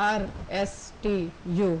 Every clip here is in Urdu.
RSTU,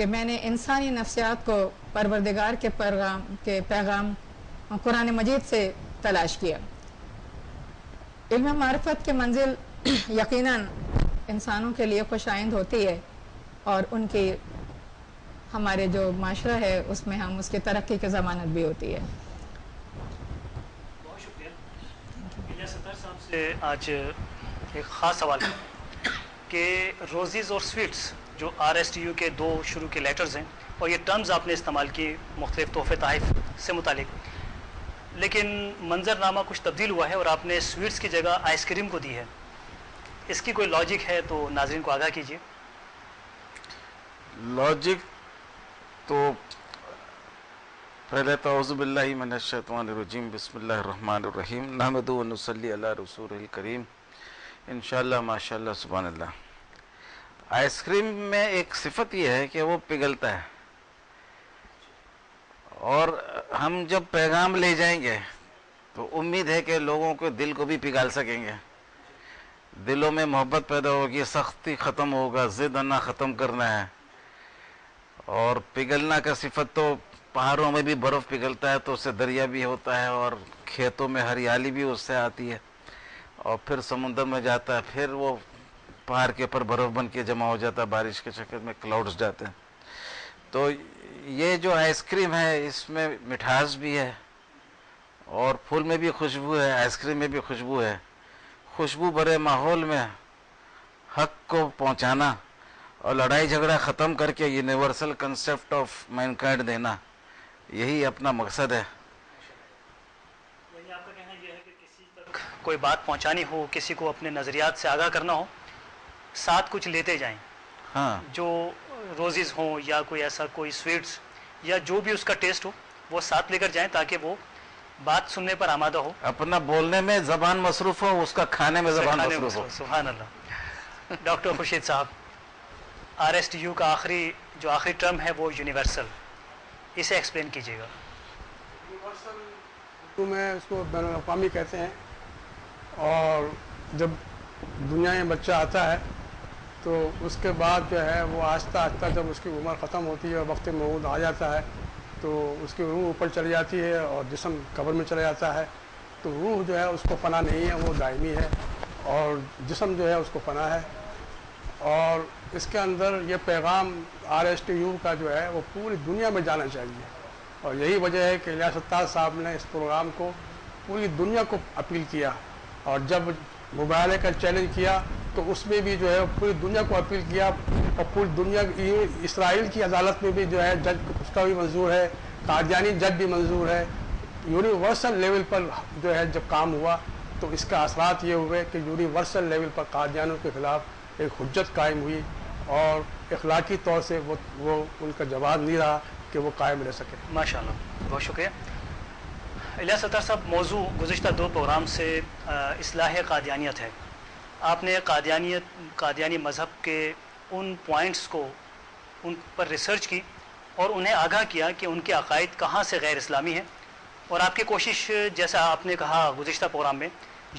کہ میں نے انسانی نفسیات کو پروردگار کے پیغام قرآن مجید سے تلاش کیا۔ علم معرفت کے منزل یقیناً انسانوں کے لیے خوش آئند ہوتی ہے، اور ان کی ہمارے جو معاشرہ ہے اس میں ہم اس کی ترقی کی ضمانت بھی ہوتی ہے۔ بہت شکریہ الیاس ستار صاحب سے آج ایک خاص سوال ہے کہ روزیز اور سویٹس جو RSTU کے 2 شروع کے لیٹرز ہیں، اور یہ ٹرمز آپ نے استعمال کی مختلف تحفے تحائف سے متعلق، لیکن منظر نامہ کچھ تبدیل ہوا ہے اور آپ نے سویٹس کی جگہ آئس کریم کو دی ہے، اس کی کوئی لاجک ہے تو ناظرین کو آگاہ کیجیے۔ لاجک تو پہلے تو اعوذ باللہ من الشیطان الرجیم، بسم اللہ الرحمن الرحیم، نحمدہ و نصلی علی رسولہ الکریم، انشاءاللہ ماشاءاللہ سبحان اللہ۔ آئس کریم میں ایک صفت یہ ہے کہ وہ پگھلتا ہے، اور ہم جب پیغام لے جائیں گے تو امید ہے کہ لوگوں کے دل کو بھی پگھال سکیں گے، دلوں میں محبت پیدا ہوگی، سختی ختم ہوگا، ضد نہ ختم کرنا ہے۔ اور پگھلنا کا صفت تو پہاڑوں میں بھی برف پگھلتا ہے تو اس سے دریا بھی ہوتا ہے، اور کھیتوں میں ہریالی بھی اس سے آتی ہے، اور پھر سمندر میں جاتا ہے، پھر وہ پہاڑ کے اوپر برف بن کے جمع ہو جاتا ہے، بارش کے شکل میں کلاؤڈز جاتے ہیں۔ تو یہ جو آئس کریم ہے اس میں مٹھاس بھی ہے، اور پھول میں بھی خوشبو ہے، آئس کریم میں بھی خوشبو ہے۔ خوشبو بھرے ماحول میں حق کو پہنچانا اور لڑائی جھگڑا ختم کر کے یونیورسل کنسیپٹ آف مینکائنڈ دینا، یہی اپنا مقصد ہے۔ یعنی آپ کا کہنا یہ ہے کہ کسی تک کوئی بات پہنچانی ہو، کسی کو اپنے نظریات سے آگاہ کرنا ہو، ساتھ کچھ لیتے جائیں، ہاں، جو روزز ہوں یا کوئی ایسا کوئی سویٹس یا جو بھی اس کا ٹیسٹ ہو وہ ساتھ لے کر جائیں تاکہ وہ بات سننے پر آمادہ ہو۔ اپنا بولنے میں زبان مصروف ہو، اس کا کھانے میں زبان کھانے مصروف ہو۔ سبحان اللہ۔ ڈاکٹر خورشید صاحب، RSTU کا جو آخری ٹرم ہے وہ یونیورسل، اسے ایکسپلین کیجیے گا۔ اردو میں اس کو بین الاقوامی کہتے ہیں، اور جب دنیا میں بچہ آتا ہے تو اس کے بعد جو ہے وہ آہستہ آہستہ جب اس کی عمر ختم ہوتی ہے اور وقت موعود آ جاتا ہے تو اس کی روح اوپر چلی جاتی ہے اور جسم قبر میں چلا جاتا ہے، تو روح جو ہے اس کو فنا نہیں ہے، وہ دائمی ہے، اور جسم جو ہے اس کو فنا ہے۔ اور اس کے اندر یہ پیغام RSTU کا جو ہے وہ پوری دنیا میں جانا چاہیے، اور یہی وجہ ہے کہ الیاس ستار صاحب نے اس پروگرام کو پوری دنیا کو اپیل کیا، اور جب مباہلے کا چیلنج کیا تو اس میں بھی جو ہے پوری دنیا کو اپیل کیا، اور پوری دنیا اسرائیل کی عدالت میں بھی جو ہے جج اس کا بھی منظور ہے، قادیانی جج بھی منظور ہے۔ یونیورسل لیول پر جو ہے جب کام ہوا تو اس کا اثرات یہ ہوئے کہ یونیورسل لیول پر قادیانیوں کے خلاف ایک حجت قائم ہوئی، اور اخلاقی طور سے وہ ان کا جواب نہیں رہا کہ وہ قائم رہ سکے۔ ماشاءاللہ، بہت شکریہ الیاس ستار صاحب۔ موضوع گزشتہ 2 پروگرام سے اصلاح قادیانیت ہے۔ آپ نے قادیانی مذہب کے ان پوائنٹس کو ان پر ریسرچ کی اور انہیں آگاہ کیا کہ ان کے عقائد کہاں سے غیر اسلامی ہیں، اور آپ کی کوشش جیسا آپ نے کہا گزشتہ پروگرام میں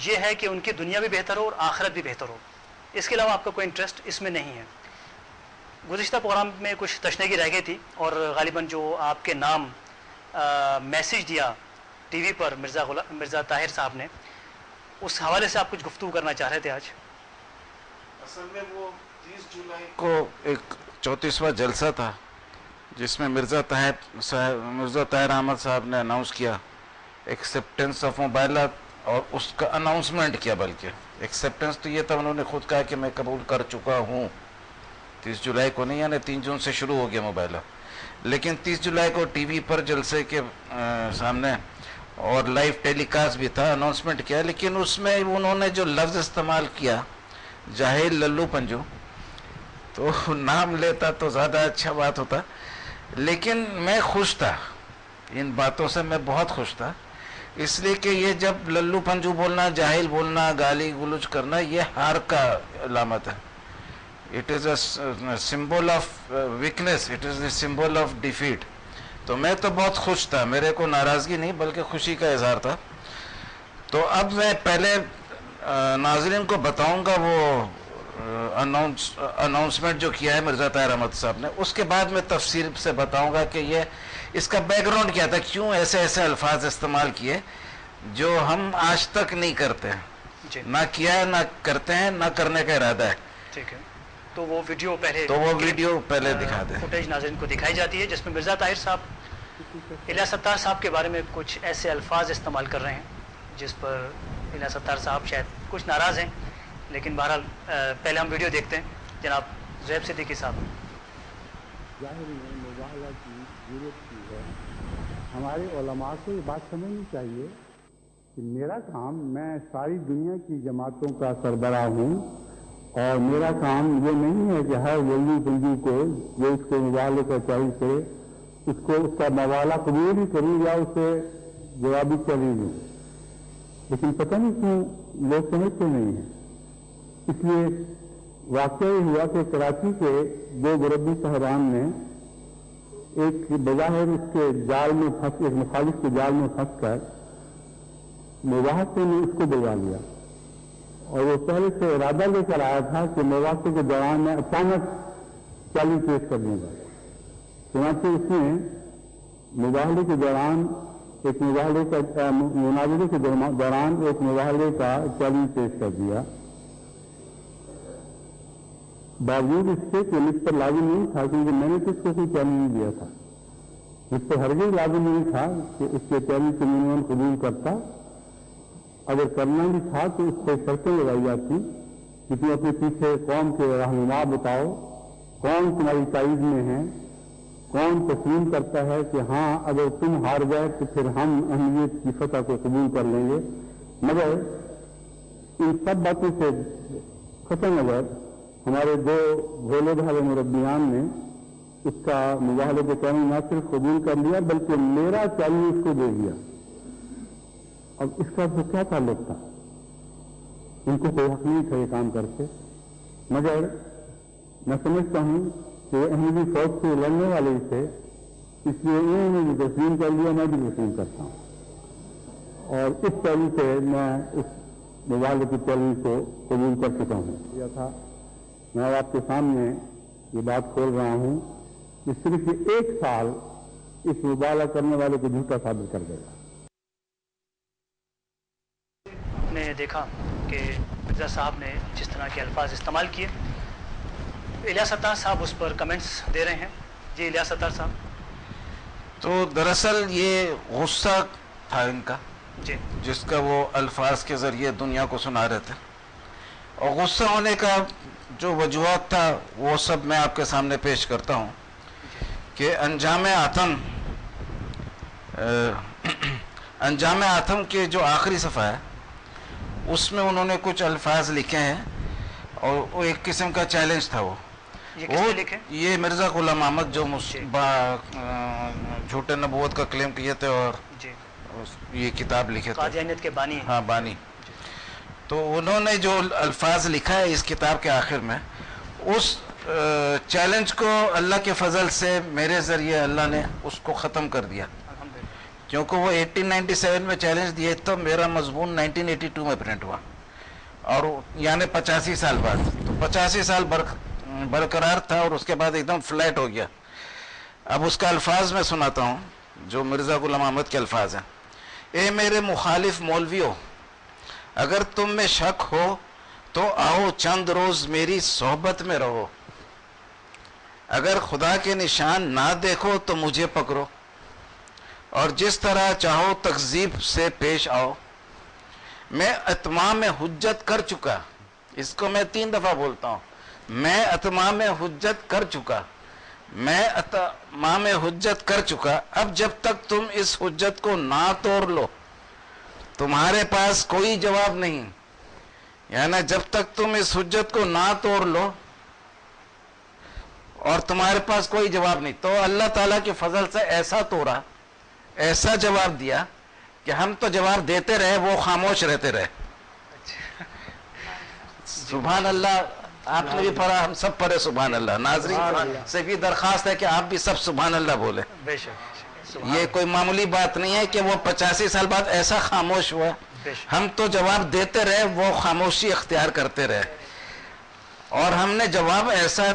یہ ہے کہ ان کی دنیا بھی بہتر ہو اور آخرت بھی بہتر ہو، اس کے علاوہ آپ کا کوئی انٹرسٹ اس میں نہیں ہے۔ گزشتہ پروگرام میں کچھ تشنیگی رہ گئی تھی، اور غالباً جو آپ کے نام میسیج دیا ٹی وی پر مرزا طاہر صاحب نے، اس حوالے سے آپ کچھ گفتگو کرنا چاہ رہے تھے آج۔ اصل میں وہ 30 جولائی کو ایک 34واں جلسہ تھا جس میں مرزا طاہر احمد صاحب نے اناؤنس کیا ایکسیپٹنس آف موبائلہ، اور اس کا اناؤنسمنٹ کیا، بلکہ ایکسیپٹنس تو یہ تھا انہوں نے خود کہا کہ میں قبول کر چکا ہوں، 30 جولائی کو نہیں، یعنی 3 جون سے شروع ہو گیا موبائلہ، لیکن 30 جولائی کو ٹی وی پر جلسے کے سامنے اور لائیو ٹیلی کاسٹ بھی تھا، اناؤنسمنٹ کیا، لیکن اس میں انہوں نے جو لفظ استعمال کیا جاہل للو پنجو، تو نام لیتا تو زیادہ اچھا بات ہوتا، لیکن میں خوش تھا، ان باتوں سے میں بہت خوش تھا، اس لیے کہ یہ جب للو پنجو بولنا، جاہل بولنا، گالی گلوچ کرنا، یہ ہار کا علامت ہے۔ It is a symbol of weakness, it is a symbol of defeat. تو میں تو بہت خوش تھا، میرے کو ناراضگی نہیں بلکہ خوشی کا اظہار تھا۔ تو اب میں پہلے ناظرین کو بتاؤں گا وہ اناؤنسمنٹ جو کیا ہے مرزا طاہر احمد صاحب نے، اس کے بعد میں تفصیل سے بتاؤں گا کہ یہ اس کا بیک گراؤنڈ کیا تھا، کیوں ایسے ایسے الفاظ استعمال کیے جو ہم آج تک نہیں کرتے ہیں، جی نہ کیا ہے، نہ کرتے ہیں، نہ کرنے کا ارادہ ہے. ٹھیک ہے. تو وہ ویڈیو پہلے دکھا دیں. فوٹیج ناظرین کو دکھائی جاتی ہے جس میں مرزا طاہر صاحب الیاس ستار صاحب کے بارے میں کچھ ایسے الفاظ استعمال کر رہے ہیں جس پر الیاس ستار صاحب شاید کچھ ناراض ہیں، لیکن بہرحال پہلے ہم ویڈیو دیکھتے ہیں. جناب زہیب صدیقی صاحب. ظاہر میں مباہلہ کی ضرورت کی ہے. ہمارے علماء کو یہ بات سمجھنی چاہیے کہ میرا کام، میں ساری دنیا کی جماعتوں کا سربراہ ہوں، اور میرا کام یہ نہیں ہے کہ ہر ولی بندی کو جو اس کو مباہلے کا چاہیے کرے اس کو اس کا مباہلہ قبول ہی کروں یا اسے جوابی چلی لوں. لیکن پتہ نہیں کیوں لوگ سمجھتے نہیں ہیں. اس لیے واقعہ یہ ہوا کہ کراچی کے دو مربی صاحبان نے ایک بظاہر اس کے جال میں پھنس، ایک مخالف کے جال میں پھنس کر مواقع نے اس کو بجا لیا، اور وہ پہلے سے ارادہ لے کر آیا تھا کہ مواقع کے دوران میں اچانک چیلنج پیش کر دوں گا. چنانچہ اس نے مباہلے کے دوران ایک مباہلے کا مناظرے کے دوران ایک مباہلے کا چیلنج پیش کر دیا. باوجود اس کے کہ مجھ پر لازم نہیں تھا، کیونکہ میں نے کس کو کوئی چیلنج نہیں دیا تھا. مجھ پر ہرگز لازم نہیں تھا کہ اس کے چیلنج کو میں قبول کرتا. اگر کرنا بھی تھا تو اس سے شرطیں لگائی جاتی کہ تم اپنے پیچھے قوم کے رہنما بتاؤ، کون تمہاری تائید میں ہے، کون تسلیم کرتا ہے کہ ہاں اگر تم ہار گئے تو پھر ہم اہمیت کی فتح کو قبول کر لیں گے. مگر ان سب باتوں سے ختم اگر ہمارے دو بھولے بھالے مربیان نے اس کا مباہلے کے چیلنج نہ صرف قبول کر لیا بلکہ میرا چیلنج اس کو دے دیا. اب اس کا تو کیا تعلق تھا؟ ان کو کوئی حق نہیں تھا یہ کام کر کے. مگر میں سمجھتا ہوں کہ احمدی فوج سے لڑنے والے تھے، اس لیے انہوں نے بھی تسلیم کر لیا، میں بھی تسلیم کرتا ہوں. اور اس چیلنج سے میں اس مباہلے کے چیلنج کو قبول کر چکا ہوں. یہ تھا میں آپ کے سامنے یہ بات کھول رہا ہوں کہ صرف یہ ایک سال اس مباہلہ کرنے والے کو جھوٹا ثابت کر دے گا. نے دیکھا کہ مرزا صاحب نے جس طرح کے الفاظ استعمال کیے، الیاس ستار صاحب اس پر کمنٹس دے رہے ہیں. جی الیاس ستار صاحب. تو دراصل یہ غصہ تھا ان کا، جی جس کا وہ الفاظ کے ذریعے دنیا کو سنا رہے تھے، اور غصہ ہونے کا جو وجوہات تھا وہ سب میں آپ کے سامنے پیش کرتا ہوں. کہ انجام آتم کے جو آخری صفحہ ہے اس میں انہوں نے کچھ الفاظ لکھے ہیں، اور وہ ایک قسم کا چیلنج تھا. یہ کس نے لکھے؟ یہ مرزا غلام احمد جو جھوٹے نبوت کا کلیم کیے تھے اور جی یہ کتاب لکھے تھے، قادیانیت کے بانی ہیں. ہاں بانی. تو انہوں نے جو الفاظ لکھا ہے اس کتاب کے آخر میں، اس چیلنج کو اللہ کے فضل سے میرے ذریعے اللہ نے اس کو ختم کر دیا. کیونکہ وہ 1897 میں چیلنج دیے تو میرا مضمون 1982 میں پرنٹ ہوا، اور یعنی 85 سال بعد. تو 85 سال برقرار تھا اور اس کے بعد ایک دم فلیٹ ہو گیا. اب اس کا الفاظ میں سناتا ہوں جو مرزا غلام احمد کے الفاظ ہیں. اے میرے مخالف مولویوں، اگر تم میں شک ہو تو آؤ چند روز میری صحبت میں رہو. اگر خدا کے نشان نہ دیکھو تو مجھے پکڑو، اور جس طرح چاہو تکذیب سے پیش آؤ. میں اتمام حجت کر چکا. اس کو میں 3 دفعہ بولتا ہوں. میں اتمام حجت کر چکا، میں اتمام حجت کر چکا. اب جب تک تم اس حجت کو نہ توڑ لو تمہارے پاس کوئی جواب نہیں. یعنی جب تک تم اس حجت کو نہ توڑ لو اور تمہارے پاس کوئی جواب نہیں. تو اللہ تعالیٰ کے فضل سے ایسا توڑا، ایسا جواب دیا کہ ہم تو جواب دیتے رہے، وہ خاموش رہتے رہے. سبحان اللہ. آپ نے بھی پڑھا، ہم سب پڑھے سبحان اللہ. ناظرین سے بھی درخواست ہے کہ آپ بھی سب سبحان اللہ بولے. بے شک. یہ کوئی معمولی بات نہیں ہے کہ وہ 85 سال بعد ایسا خاموش ہوا. ہم تو جواب دیتے رہے، وہ خاموشی اختیار کرتے رہے. اور ہم نے جواب ایسا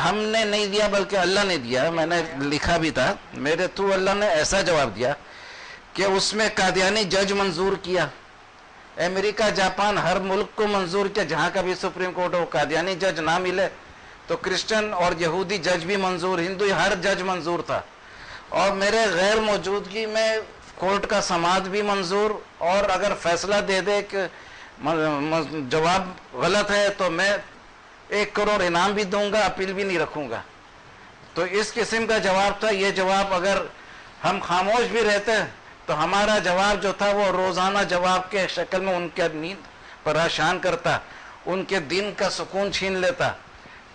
ہم نے نہیں دیا بلکہ اللہ نے دیا، میں نے لکھا بھی تھا میرے تو، اللہ نے ایسا جواب دیا کہ اس میں قادیانی جج منظور کیا، امریکہ جاپان ہر ملک کو منظور کیا، جہاں کا بھی سپریم کورٹ ہو قادیانی جج نہ ملے تو کرسچن اور یہودی جج بھی منظور، ہندو ہر جج منظور تھا، اور میرے غیر موجودگی میں کورٹ کا سماعت بھی منظور، اور اگر فیصلہ دے دے کہ جواب غلط ہے تو میں 1 کروڑ انعام بھی دوں گا، اپیل بھی نہیں رکھوں گا۔ تو اس قسم کا جواب تھا۔ یہ جواب اگر ہم خاموش بھی رہتے تو ہمارا جواب جو تھا وہ روزانہ جواب کے شکل میں ان کے نیند پریشان کرتا، ان کے دن کا سکون چھین لیتا۔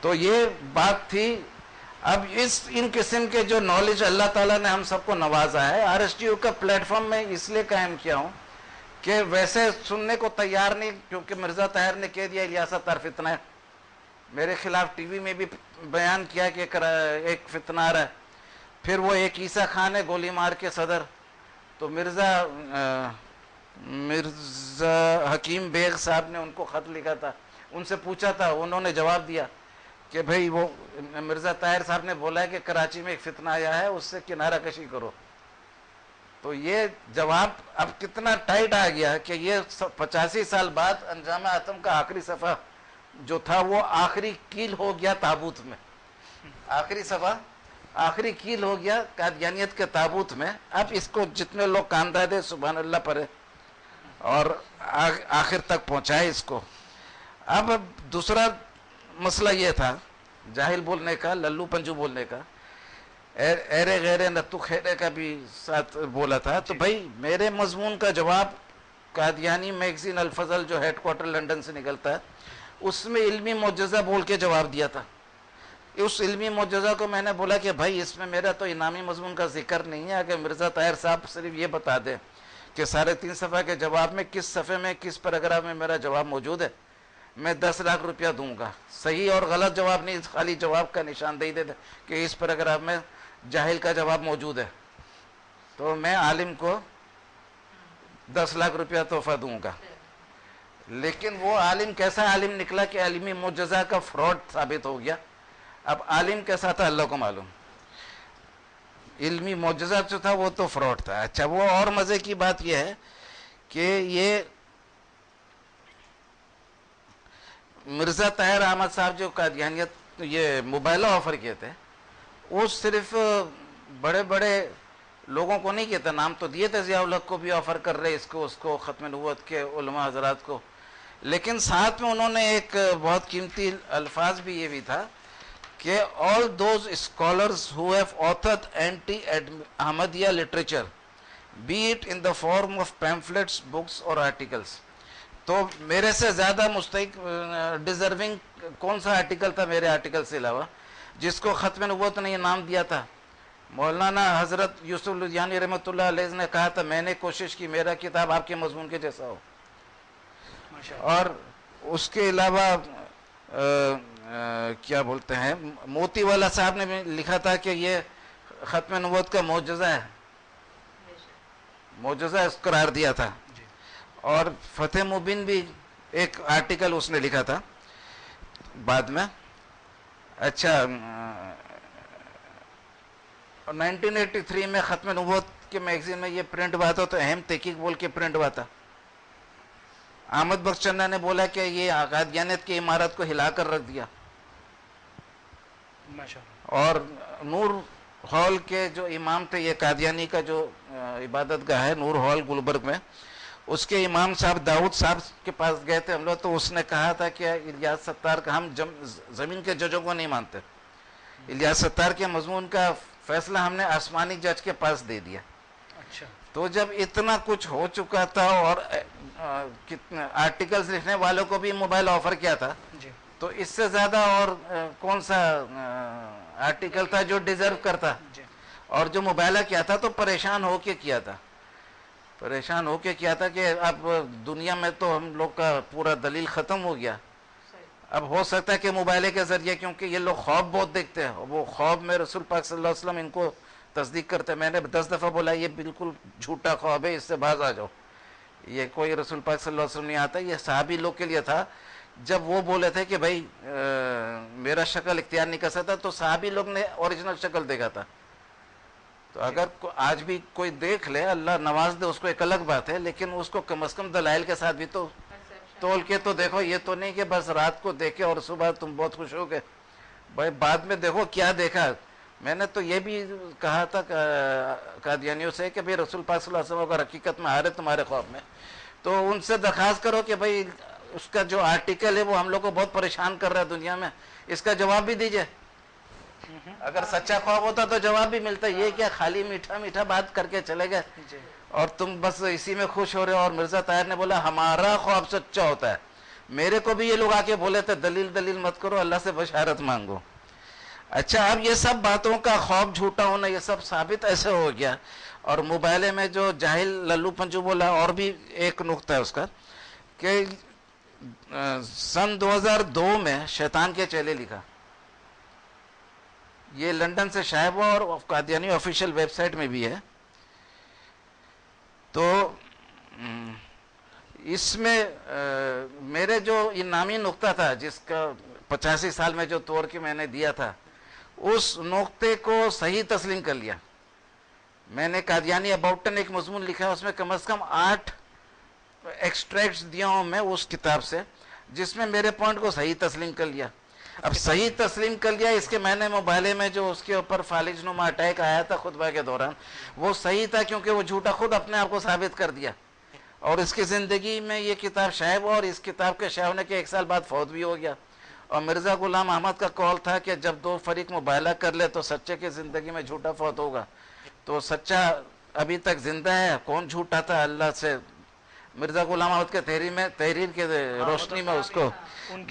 تو یہ بات تھی۔ اب ان قسم کے جو نالج اللہ تعالیٰ نے ہم سب کو نوازا ہے، RSTU کا پلیٹ فارم میں اس لیے قائم کیا ہوں کہ ویسے سننے کو تیار نہیں، کیونکہ مرزا طاہر نے کہہ دیا الیاس ستار فتنہ ہے، میرے خلاف ٹی وی میں بھی بیان کیا کہ ایک فتنہ آ رہا ہے، پھر وہ ایک عیسیٰ خان ہے گولی مار کے صدر، تو مرزا حکیم بیگ صاحب نے ان کو خط لکھا تھا، ان سے پوچھا تھا، انہوں نے جواب دیا کہ بھئی وہ مرزا طاہر صاحب نے بولا ہے کہ کراچی میں ایک فتنہ آیا ہے، اس سے کنارہ کشی کرو۔ تو یہ جواب اب کتنا ٹائٹ آ گیا کہ یہ 85 سال بعد انجام اتم کا آخری صفحہ جو تھا وہ آخری کیل ہو گیا تابوت میں، آخری صفحہ آخری کیل ہو گیا قادیانیت کے تابوت میں۔ اب اس کو جتنے لوگ کان دے سبحان اللہ پڑھے اور آخر تک پہنچائے اس کو۔ اب دوسرا مسئلہ یہ تھا جاہل بولنے کا، للو پنجو بولنے کا، ایرے غیرے نتو خیرے کا بھی ساتھ بولا تھا۔ تو بھائی میرے مضمون کا جواب قادیانی میگزین الفضل جو ہیڈ کوارٹر لنڈن سے نکلتا ہے اس میں علمی معجزہ بول کے جواب دیا تھا۔ اس علمی معجزہ کو میں نے بولا کہ بھائی اس میں میرا تو انعامی مضمون کا ذکر نہیں ہے، اگر مرزا طاہر صاحب صرف یہ بتا دیں کہ 3.5 صفحہ کے جواب میں کس صفحے میں کس پیراگراف میں میرا جواب موجود ہے، میں 10 لاکھ روپیہ دوں گا۔ صحیح اور غلط جواب نہیں، خالی جواب کا نشاندہی دے دے کہ اس پیراگراف میں جاہل کا جواب موجود ہے، تو میں عالم کو 10 لاکھ روپیہ تحفہ دوں گا۔ لیکن وہ عالم کیسا عالم نکلا کہ علمی معجزہ کا فراڈ ثابت ہو گیا۔ اب عالم کیسا تھا اللہ کو معلوم، علمی معجزہ جو تھا وہ تو فراڈ تھا۔ اچھا، وہ اور مزے کی بات یہ ہے کہ یہ مرزا طاہر احمد صاحب جو قادیانیت یہ موبائلہ آفر کیے تھے، وہ صرف بڑے بڑے لوگوں کو نہیں کہتا، نام تو دیے تھے ضیاء الحق کو بھی آفر کر رہے اس کو ختم نبوت کے علماء حضرات کو، لیکن ساتھ میں انہوں نے ایک بہت قیمتی الفاظ بھی یہ بھی تھا کہ all those scholars who have authored anti-Ahmadiyya literature, be it in the form of pamphlets, books or articles. تو میرے سے زیادہ مستحق ڈیزرونگ کون سا آرٹیکل تھا میرے آرٹیکل سے علاوہ جس کو ختم نبوت نے انعام دیا تھا؟ مولانا حضرت یوسف لدھیانی رحمۃ اللہ علیہ نے کہا تھا میں نے کوشش کی میرا کتاب آپ کے مضمون کے جیسا ہو، اور اس کے علاوہ کیا بولتے ہیں موتی والا صاحب نے بھی لکھا تھا کہ یہ ختم نبوت کا معجزہ ہے، معجزہ اس قرار دیا تھا۔ اور فتح مبین بھی ایک آرٹیکل اس نے لکھا تھا بعد میں۔ اچھا، 1983 میں ختم نبوت کے میگزین میں یہ پرنٹ ہوا تھا، تو اہم تحقیق بول کے پرنٹ ہوا تھا۔ احمد بخش چندہ نے بولا کہ یہ قادیانیت کی عمارت کو ہلا کر رکھ دیا، اور نور ہال کے جو امام تھے، یہ قادیانی کا جو عبادت گاہ ہے نور ہال گلبرگ میں، اس کے امام صاحب داؤد صاحب کے پاس گئے تھے ہم لوگ، تو اس نے کہا تھا کہ الیاس ستار کا ہم زمین کے ججوں کو نہیں مانتے، الیاس ستار کے مضمون کا فیصلہ ہم نے آسمانی جج کے پاس دے دیا۔ اچھا، تو جب اتنا کچھ ہو چکا تھا اور آرٹیکلز لکھنے والوں کو بھی موبائل آفر کیا تھا، تو اس سے زیادہ اور کون سا آرٹیکل تھا جو ڈیزرو کرتا؟ اور جو موبائلہ کیا تھا تو پریشان ہو کے کیا تھا، پریشان ہو کے کیا تھا کہ اب دنیا میں تو ہم لوگ کا پورا دلیل ختم ہو گیا، اب ہو سکتا ہے کہ موبائلے کے ذریعے، کیونکہ یہ لوگ خواب بہت دیکھتے ہیں، وہ خواب میں رسول پاک صلی اللہ علیہ وسلم ان کو تصدیق کرتے، میں نے 10 دفعہ بولا یہ بالکل جھوٹا خواب ہے، اس سے باز آ جاؤ، یہ کوئی رسول پاک صلی اللہ علیہ وسلم نہیں آتا۔ یہ صحابی لوگ کے لیے تھا جب وہ بولے تھے کہ بھائی میرا شکل اختیار نہیں کر سکتا، تو صحابی لوگ نے اوریجنل شکل دیکھا تھا. تو اگر آج بھی کوئی دیکھ لے، اللہ نواز دے اس کو، ایک الگ بات ہے، لیکن اس کو کم از کم دلائل کے ساتھ بھی تو تول کے تو دیکھو. یہ تو نہیں کہ بس رات کو دیکھے اور صبح تم بہت خوش ہو گئے. بھائی بعد میں دیکھو کیا دیکھا. میں نے تو یہ بھی کہا تھا قادیانیوں سے کہ بھائی رسول پاک صلی اللہ علیہ وسلم اگر حقیقت میں آ رہے تمہارے خواب میں، تو ان سے درخواست کرو کہ بھائی اس کا جو آرٹیکل ہے وہ ہم لوگ کو بہت پریشان کر رہا ہے دنیا میں، اس کا جواب بھی دیجئے. اگر سچا خواب ہوتا تو جواب بھی ملتا. یہ کیا خالی میٹھا میٹھا بات کر کے چلے گئے اور تم بس اسی میں خوش ہو رہے ہو. اور مرزا طاہر نے بولا ہمارا خواب سچا ہوتا ہے. میرے کو بھی یہ لوگ آ کے بولے تھے دلیل مت کرو، اللہ سے بشارت مانگو. اچھا اب یہ سب باتوں کا خواب جھوٹا ہونا یہ سب ثابت ایسے ہو گیا. اور موبائلے میں جو جاہل للو پنجو بولا، اور بھی ایک نقطہ ہے اس کا کہ سن 2002 میں شیطان کے چیلے لکھا، یہ لندن سے شائع ہوا اور قادیانی آفیشیل ویب سائٹ میں بھی ہے. تو اس میں میرے جو انعامی نقطہ تھا جس کا 85 سال میں جو توڑ کے میں نے دیا تھا، اس نقطے کو صحیح تسلیم کر لیا. میں نے قادیانی اباؤٹن ایک مضمون لکھا، اس میں کم از کم 8 ایکسٹریکٹس دیا ہوں میں اس کتاب سے، جس میں میرے پوائنٹ کو صحیح تسلیم کر لیا. اب صحیح تسلیم کر لیا اس کے میں نے موبائلے میں جو اس کے اوپر فالج نما اٹیک آیا تھا خطبہ کے دوران، وہ صحیح تھا کیونکہ وہ جھوٹا خود اپنے آپ کو ثابت کر دیا. اور اس کی زندگی میں یہ کتاب شائع ہوا، اور اس کتاب کے شائع ہونے کے 1 سال بعد فوت بھی ہو گیا. اور مرزا غلام احمد کا قول تھا کہ جب 2 فریق مباہلہ کر لے تو سچے کی زندگی میں جھوٹا فوت ہوگا. تو سچا ابھی تک زندہ ہے، کون جھوٹا تھا اللہ سے. مرزا غلام احمد کے تحریر کے روشنی میں اس کو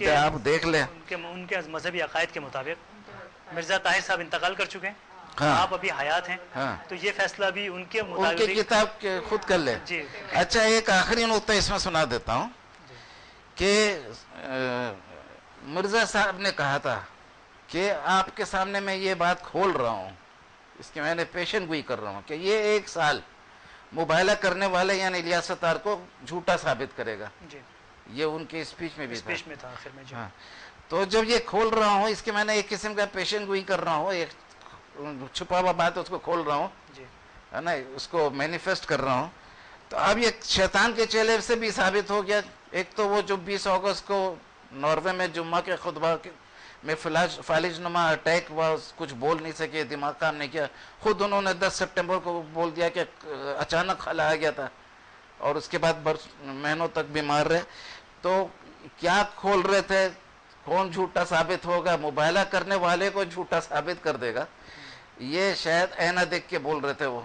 آپ دیکھ لیں. ان کے مذہبی عقائد کے مطابق مرزا طاہر صاحب انتقال کر چکے ہیں، ہاں. آپ ابھی حیات ہیں، ہاں. تو یہ فیصلہ بھی ان کے ان کی مطابق کتاب کے خود کر لے. جی. اچھا ایک آخری نقطہ اس میں سنا دیتا ہوں کہ مرزا صاحب نے کہا تھا کہ آپ کے سامنے میں یہ بات کھول رہا ہوں، اس کی میں نے پیشن گوئی کر رہا ہوں کہ یہ 1 سال مباہلہ کرنے والے یعنی الیاس ستار کو جھوٹا ثابت کرے گا. جی یہ ان کی اسپیچ میں بھی تھا. اسپیچ میں تھا آخر میں. جی. ہاں. تو جب یہ کھول رہا ہوں اس کے میں نے ایک قسم کا پیشن گوئی کر رہا ہوں، ایک چھپا ہوا بات اس کو کھول رہا ہوں، جی. ہے نا، اس کو مینیفیسٹ کر رہا ہوں. تو اب یہ شیطان کے چیلے سے بھی ثابت ہو گیا. ایک تو وہ جو 20 اگست کو ناروے میں جمعہ کے خطبہ میں فالج نما اٹیک ہوا، کچھ بول نہیں سکے، دماغ کام نہیں کیا. خود انہوں نے 10 سپٹمبر کو بول دیا کہ اچانک خلا آ گیا تھا، اور اس کے بعد مہینوں تک بیمار رہے. تو کیا کھول رہے تھے، کون جھوٹا ثابت ہوگا، مباہلہ کرنے والے کو جھوٹا ثابت کر دے گا. یہ شاید اینا دیکھ کے بول رہے تھے وہ.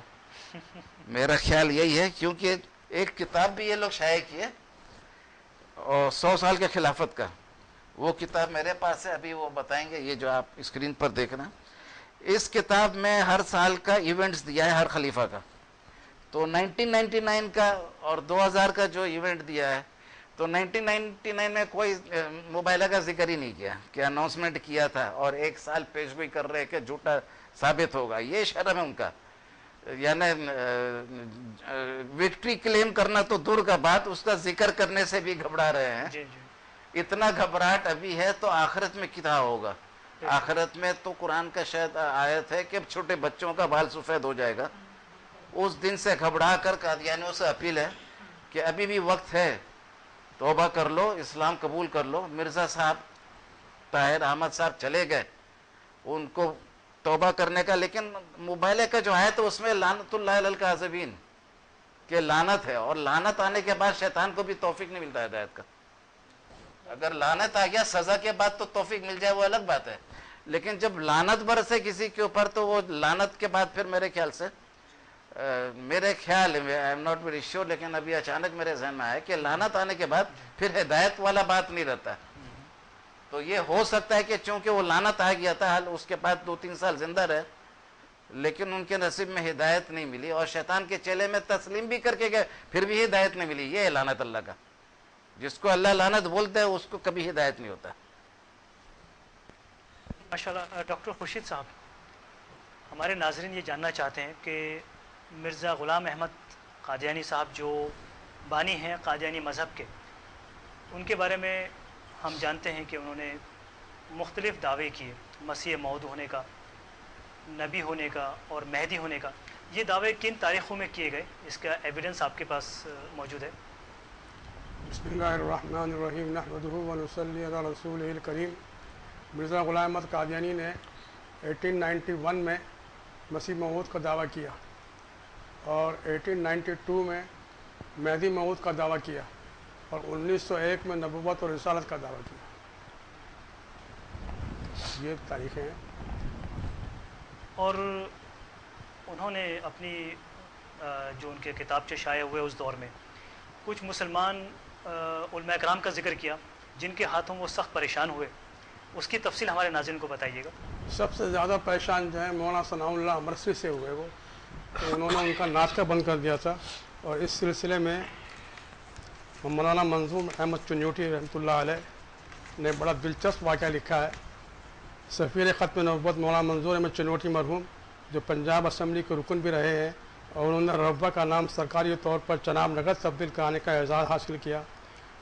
میرا خیال یہی ہے، کیونکہ ایک کتاب بھی یہ لوگ شائع کیے اور 100 سال کے خلافت کا، وہ کتاب میرے پاس ہے، ابھی وہ بتائیں گے. یہ جو آپ اسکرین پر دیکھ رہے ہیں، اس کتاب میں ہر سال کا ایونٹس دیا ہے ہر خلیفہ کا. تو 1999 کا اور 2000 کا جو ایونٹ دیا ہے، تو 1999 میں کوئی مباہلہ کا ذکر ہی نہیں کیا کہ اناؤنسمنٹ کیا تھا اور 1 سال پیش گوئی کر رہے کہ جھوٹا ثابت ہوگا. یہ شرم ہے ان کا. یعنی وکٹری کلیم کرنا تو دور کا بات، اس کا ذکر کرنے سے بھی گھبرا رہے ہیں. جی. جی. اتنا گھبراہٹ ابھی ہے تو آخرت میں کیا ہوگا. آخرت میں تو قرآن کا شاید آیت ہے کہ چھوٹے بچوں کا بال سفید ہو جائے گا. اس دن سے گھبرا کر قادیانیوں سے اپیل ہے کہ ابھی بھی وقت ہے، توبہ کر لو، اسلام قبول کر لو. مرزا صاحب طاہر احمد صاحب چلے گئے، ان کو توبہ کرنے کا، لیکن موبائلے کا جو ہے تو اس میں لعنت اللہ علی الکاذبین کہ لعنت ہے، اور لعنت آنے کے بعد شیطان کو بھی توفیق نہیں ملتا ہدایت کا. اگر لعنت آ گیا سزا کے بعد تو توفیق مل جائے وہ الگ بات ہے، لیکن جب لعنت برسے کسی کے اوپر تو وہ لعنت کے بعد پھر میرے خیال سے میرے خیال I am not very sure, لیکن ابھی اچانک میرے ذہن میں آیا کہ لعنت آنے کے بعد پھر ہدایت والا بات نہیں رہتا. تو یہ ہو سکتا ہے کہ چونکہ وہ لعنت آ گیا تھا، اس کے بعد 2-3 سال زندہ رہے، لیکن ان کے نصیب میں ہدایت نہیں ملی، اور شیطان کے چیلے میں تسلیم بھی کر کے گئے پھر بھی ہدایت نہیں ملی. یہ ہے لعنت اللہ کا. جس کو اللہ لعنت بولتے ہیں اس کو کبھی ہدایت نہیں ہوتا. ماشاءاللہ. ڈاکٹر خورشید صاحب، ہمارے ناظرین یہ جاننا چاہتے ہیں کہ مرزا غلام احمد قادیانی صاحب جو بانی ہیں قادیانی مذہب کے، ان کے بارے میں ہم جانتے ہیں کہ انہوں نے مختلف دعوے کیے مسیح موعود ہونے کا، نبی ہونے کا اور مہدی ہونے کا. یہ دعوے کن تاریخوں میں کیے گئے؟ اس کا ایویڈنس آپ کے پاس موجود ہے؟ بسم اللہ الرحمن الرحیم نحمدہ ونصلی علی رسولہ الکریم. مرزا غلام احمد قادیانی نے 1891 میں مسیح موعود کا دعویٰ کیا اور 1892 میں مہدی موعود کا دعویٰ کیا اور 1901 میں نبوت اور رسالت کا دعویٰ کیا. یہ تاریخیں ہیں. اور انہوں نے اپنی جو ان کے کتابچے شائع ہوئے اس دور میں کچھ مسلمان علماء کرام کا ذکر کیا جن کے ہاتھوں وہ سخت پریشان ہوئے. اس کی تفصیل ہمارے ناظرین کو بتائیے گا. سب سے زیادہ پریشان جو ہے مولانا ثناء اللہ امرسی سے ہوئے. وہ تو انہوں نے ان کا ناطقہ بند کر دیا تھا اور اس سلسلے میں مولانا منظور احمد چنیوٹی رحمۃ اللہ علیہ نے بڑا دلچسپ واقعہ لکھا ہے. سفیر ختم نبوت مولانا منظور احمد چنیوٹی مرحوم جو پنجاب اسمبلی کے رکن بھی رہے ہیں اور انہوں نے ربوہ کا نام سرکاری طور پر چناب نگر تبدیل کرانے کا اعزاز حاصل کیا.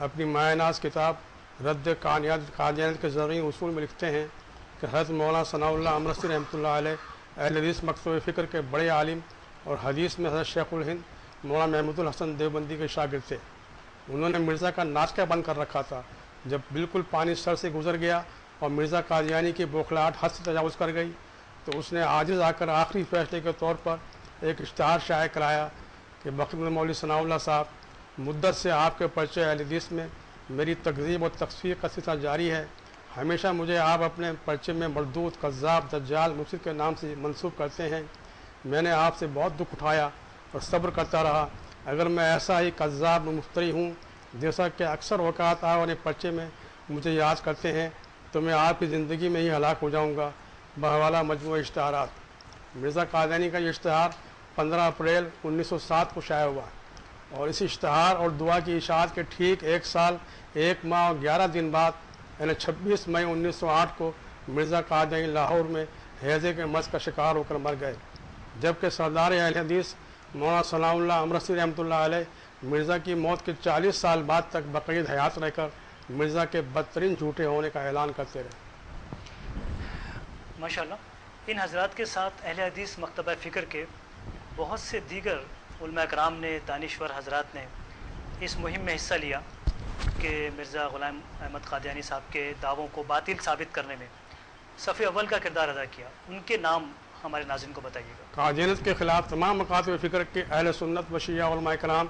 اپنی مایہ ناز کتاب رد قادیانیت کے ذرعی اصول میں لکھتے ہیں کہ حضرت مولانا ثناء اللہ امرسی رحمۃ اللہ علیہ اہل حدیث مکتب فکر کے بڑے عالم اور حدیث میں حضرت شیخ الہند مولانا محمود الحسن دیوبندی کے شاگرد تھے. انہوں نے مرزا کا ناطقہ بند کر رکھا تھا. جب بالکل پانی سر سے گزر گیا اور مرزا قادیانی کی بوکھلاہٹ حد سے تجاوز کر گئی تو اس نے عاجز آ کر آخری فیصلے کے طور پر ایک اشتہار شائع کرایا کہ بخت مولوی ثناء اللہ صاحب مدت سے آپ کے پرچے اہل حدیث میں میری تکذیب اور تکفیر کا سلسلہ جاری ہے. ہمیشہ مجھے آپ اپنے پرچے میں مردود، کذاب، دجال، مفسد کے نام سے منسوب کرتے ہیں. میں نے آپ سے بہت دکھ اٹھایا اور صبر کرتا رہا. اگر میں ایسا ہی کذاب و مفتری ہوں جیسا کہ اکثر اوقات آپ اپنے پرچے میں مجھے یاد کرتے ہیں تو میں آپ کی زندگی میں ہی ہلاک ہو جاؤں گا. بحوالہ مجموعہ اشتہارات. مرزا قادیانی کا یہ اشتہار 15 اپریل 1907 کو شائع ہوا اور اس اشتہار اور دعا کی اشاعت کے ٹھیک 1 سال 1 ماہ اور 11 دن بعد یعنی 26 مئی 1908 کو مرزا قادیانی لاہور میں ہیضے کے مرض کا شکار ہو کر مر گئے. جبکہ سردار اہل حدیث مولانا ثناء اللہ امرسی رحمۃ اللہ علیہ مرزا کی موت کے 40 سال بعد تک بقید حیات رہ کر مرزا کے بدترین جھوٹے ہونے کا اعلان کرتے رہے. ماشاءاللہ. ان حضرات کے ساتھ اہل حدیث مکتبہ فکر کے بہت سے دیگر علماء کرام نے، دانشور حضرات نے اس مہم میں حصہ لیا کہ مرزا غلام احمد قادیانی صاحب کے دعووں کو باطل ثابت کرنے میں صف اول کا کردار ادا کیا. ان کے نام ہمارے ناظرین کو بتائیے گا. قادیانیت کے خلاف تمام مکاتب فکر کے اہل سنت و شیعہ علماء کرام،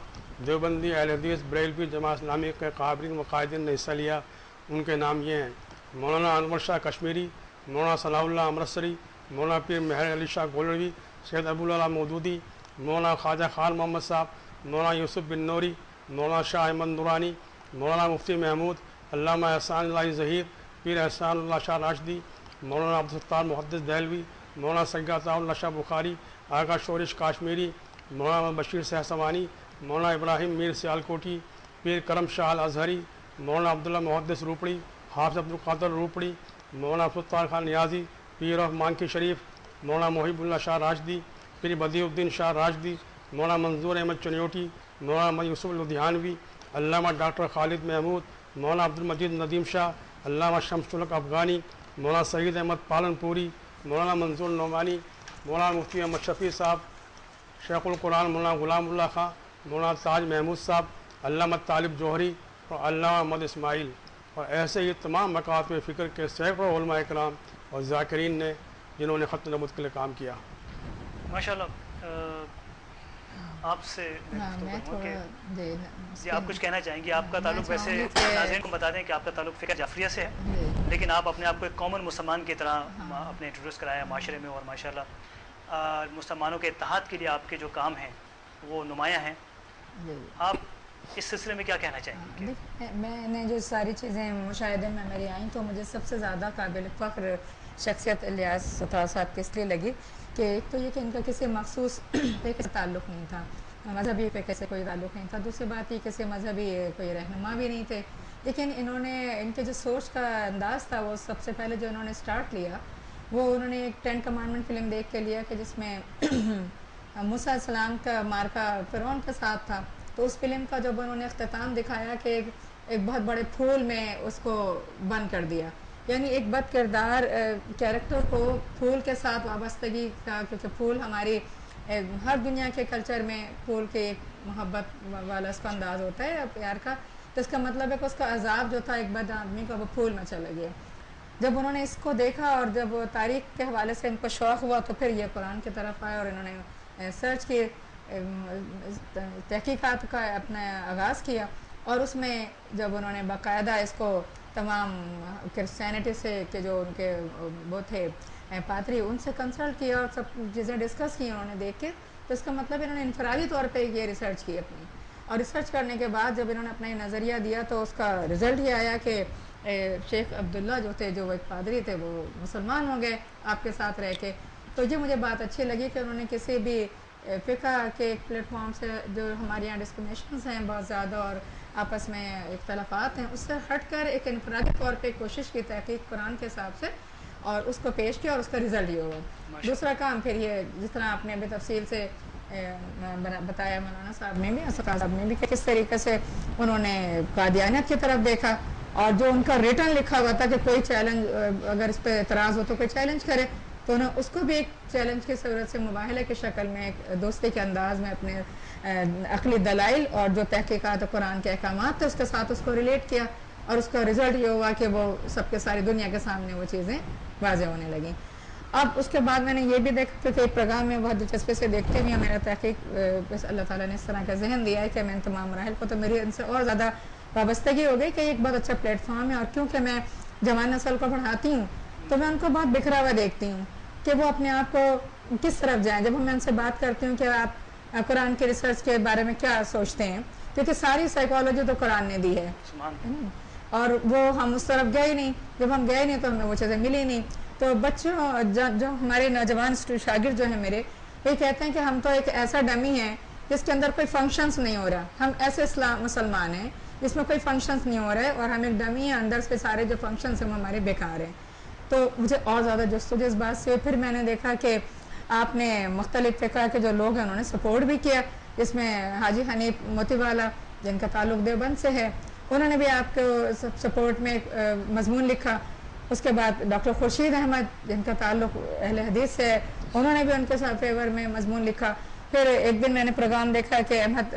دیوبندی، اہل حدیث، بریلوی، جماعت اسلامی کے قابلین و قائدین نے حصہ لیا. ان کے نام یہ ہیں: مولانا انور شاہ کشمیری، مولانا ثناء اللہ امرتسری، مولانا پیر مہر علی شاہ گولوی، سید ابوالعلا مودودی، مولانا خواجہ خان محمد صاحب، مولانا یوسف بن نوری، مولانا شاہ احمد نورانی، مولانا مفتی محمود، علامہ احسان اللہ ظہیر، پیر احسان اللہ شاہ راشدی، مولانا عبدالستار محدث دہلوی، مولانا سید عطا اللہ شاہ بخاری، آغا شورش کاشمیری، مولانا بشیر سہسوانی، مولانا ابراہیم میر سیالکوٹی، پیر کرم شاہ الازہری، مولانا عبداللہ محدث روپڑی، حافظ عبدالقادر روپڑی، مولانا سلطان خان نیازی، پیر آف مانکی شریف، مولانا محب اللہ شاہ راشدی، پیر بدیع الدین شاہ راشدی، مولانا منظور احمد چنیوٹی، مولانا یوسف لدھیانوی، علامہ ڈاکٹر خالد محمود، مولانا عبدالمجید ندیم شاہ، علامہ شمس الحق افغانی، مولانا سعید احمد پالن پوری، مولانا منظور نعمانی، مولانا مفتی احمد شفیع صاحب، شیخ القرآن مولانا غلام اللہ خان، مولانا تاج محمود صاحب، علامہ طالب جوہری اور علامہ محمد اسماعیل، اور ایسے ہی تمام مکاتب فکر کے سینکڑوں علماء کرام اور ذاکرین نے جنہوں نے ختم نبوت کے لیے کام کیا. ماشاءاللہ. آپ سے میں تھوڑا جی آپ کچھ کہنا چاہیں گے؟ آپ کا تعلق ویسے ناظرین کو بتا دیں کہ آپ کا تعلق فقہ جعفریہ سے ہے، لیکن آپ اپنے آپ کو ایک کامن مسلمان کی طرح اپنے انٹروڈیوس کرایا معاشرے میں، اور ماشاءاللہ مسلمانوں کے اتحاد کے لیے آپ کے جو کام ہیں وہ نمایاں ہیں. آپ اس سلسلے میں کیا کہنا چاہیں گے؟ میں نے جو ساری چیزیں مشاہدے میں میری آئیں تو مجھے سب سے زیادہ قابل فخر شخصیت الیاس ستار صاحب کے اس لیے لگی کہ ایک تو یہ کہ ان کا کسی مخصوص فقہ سے تعلق نہیں تھا، مذہبی فقہ سے کوئی تعلق نہیں تھا. دوسری بات یہ کسی مذہبی کوئی رہنما بھی نہیں تھے، لیکن انہوں نے ان کے جو سوچ کا انداز تھا وہ سب سے پہلے جو انہوں نے سٹارٹ لیا وہ انہوں نے ایک 10 کمانڈمنٹ فلم دیکھ کے لیا کہ جس میں موسیٰ علیہ السلام کا مارکا فرعون کے ساتھ تھا. تو اس فلم کا جب انہوں نے اختتام دکھایا کہ ایک بہت بڑے پھول میں اس کو بند کر دیا. یعنی ایک بد کردار کیریکٹر کو پھول کے ساتھ وابستگی کا، کیونکہ پھول ہماری ہر دنیا کے کلچر میں پھول کے ایک محبت والا اس کا انداز ہوتا ہے پیار کا. تو اس کا مطلب ہے کہ اس کا عذاب جو تھا ایک بد آدمی کا وہ پھول میں چلا گیا. جب انہوں نے اس کو دیکھا اور جب تاریخ کے حوالے سے ان کو شوق ہوا تو پھر یہ قرآن کی طرف آئے اور انہوں نے سرچ کی، تحقیقات کا اپنا آغاز کیا. اور اس میں جب انہوں نے باقاعدہ اس کو تمام کرسچینٹی سے کہ جو ان کے وہ تھے پادری ان سے کنسلٹ کیا اور سب چیزیں ڈسکس کی انہوں نے دیکھ کے، تو اس کا مطلب انہوں نے انفرادی طور پہ یہ ریسرچ کی اپنی. اور ریسرچ کرنے کے بعد جب انہوں نے اپنا یہ نظریہ دیا تو اس کا رزلٹ یہ آیا کہ شیخ عبداللہ جو تھے، جو ایک پادری تھے، وہ مسلمان ہو گئے آپ کے ساتھ رہ کے. تو یہ مجھے بات اچھی لگی کہ انہوں نے کسی بھی فقہ کے ایک پلیٹ فارم سے، جو ہمارے یہاں ڈسکریمنیشنز ہیں بہت زیادہ اور آپس میں اختلافات ہیں، اس سے ہٹ کر ایک انفرادی طور پہ کوشش کی تحقیق قرآن کے حساب سے اور اس کو پیش کیا اور اس کا رزلٹ یہ ہوا. دوسرا کام پھر یہ جس طرح آپ نے ابھی تفصیل سے بتایا مولانا صاحب نے بھی، اسقاط صاحب نے بھی، کہ کس طریقے سے انہوں نے قادیانیت کی طرف دیکھا اور جو ان کا ریٹن لکھا ہوا تھا کہ کوئی چیلنج اگر اس پہ اعتراض ہو تو کوئی چیلنج کرے، تو انہوں نے اس کو بھی ایک چیلنج کی صورت سے مباہلے کی شکل میں ایک دوستی کے انداز میں اپنے عقلی دلائل اور جو تحقیقات قرآن کے احکامات تھے اس کے ساتھ اس کو ریلیٹ کیا اور اس کا رزلٹ یہ ہوا کہ وہ سب کے ساری دنیا کے سامنے وہ چیزیں واضح ہونے لگیں. اب اس کے بعد میں نے یہ بھی دیکھا کہ ایک پروگرام میں بہت دلچسپی سے دیکھتے ہوئے میرا تحقیق بس اللہ تعالیٰ نے اس طرح کا ذہن دیا ہے کہ میں ان تمام مراحل کو تو میری ان سے اور زیادہ وابستگی ہو گئی کہ ایک بہت اچھا پلیٹ فارم ہے. اور کیونکہ میں جوان نسل کو پڑھاتی ہوں تو میں ان کو بہت بکھرا ہوا دیکھتی ہوں کہ وہ اپنے آپ کو کس طرف جائیں. جب میں ان سے بات کرتی ہوں کہ آپ قرآن کے ریسرچ کے بارے میں کیا سوچتے ہیں، کیونکہ ساری سائیکالوجی تو قرآن نے دی ہے اور وہ ہم اس طرف گئے نہیں. جب ہم گئے نہیں تو ہمیں وہ چیزیں ملی نہیں. تو بچوں جو ہمارے نوجوان شاگرد جو ہیں میرے، یہ کہتے ہیں کہ ہم تو ایک ایسا ڈمی ہے جس کے اندر کوئی فنکشنز نہیں ہو رہا. ہم ایسے مسلمان ہیں جس میں کوئی فنکشنز نہیں ہو رہے اور ہم ایک ڈمی ہیں، اندر سے سارے جو فنکشنز ہیں وہ ہمارے بیکار ہیں. تو مجھے اور زیادہ جستجو اس بات سے پھر میں نے دیکھا کہ آپ نے مختلف فقہ کے جو لوگ ہیں انہوں نے سپورٹ بھی کیا، جس میں حاجی حنیف موتی والا جن کا تعلق دیوبند سے ہے، انہوں نے بھی آپ کو سپورٹ میں مضمون لکھا. اس کے بعد ڈاکٹر خورشید احمد جن کا تعلق اہل حدیث سے ہے، انہوں نے بھی ان کے ساتھ فیور میں مضمون لکھا. پھر ایک دن میں نے پروگرام دیکھا کہ احمد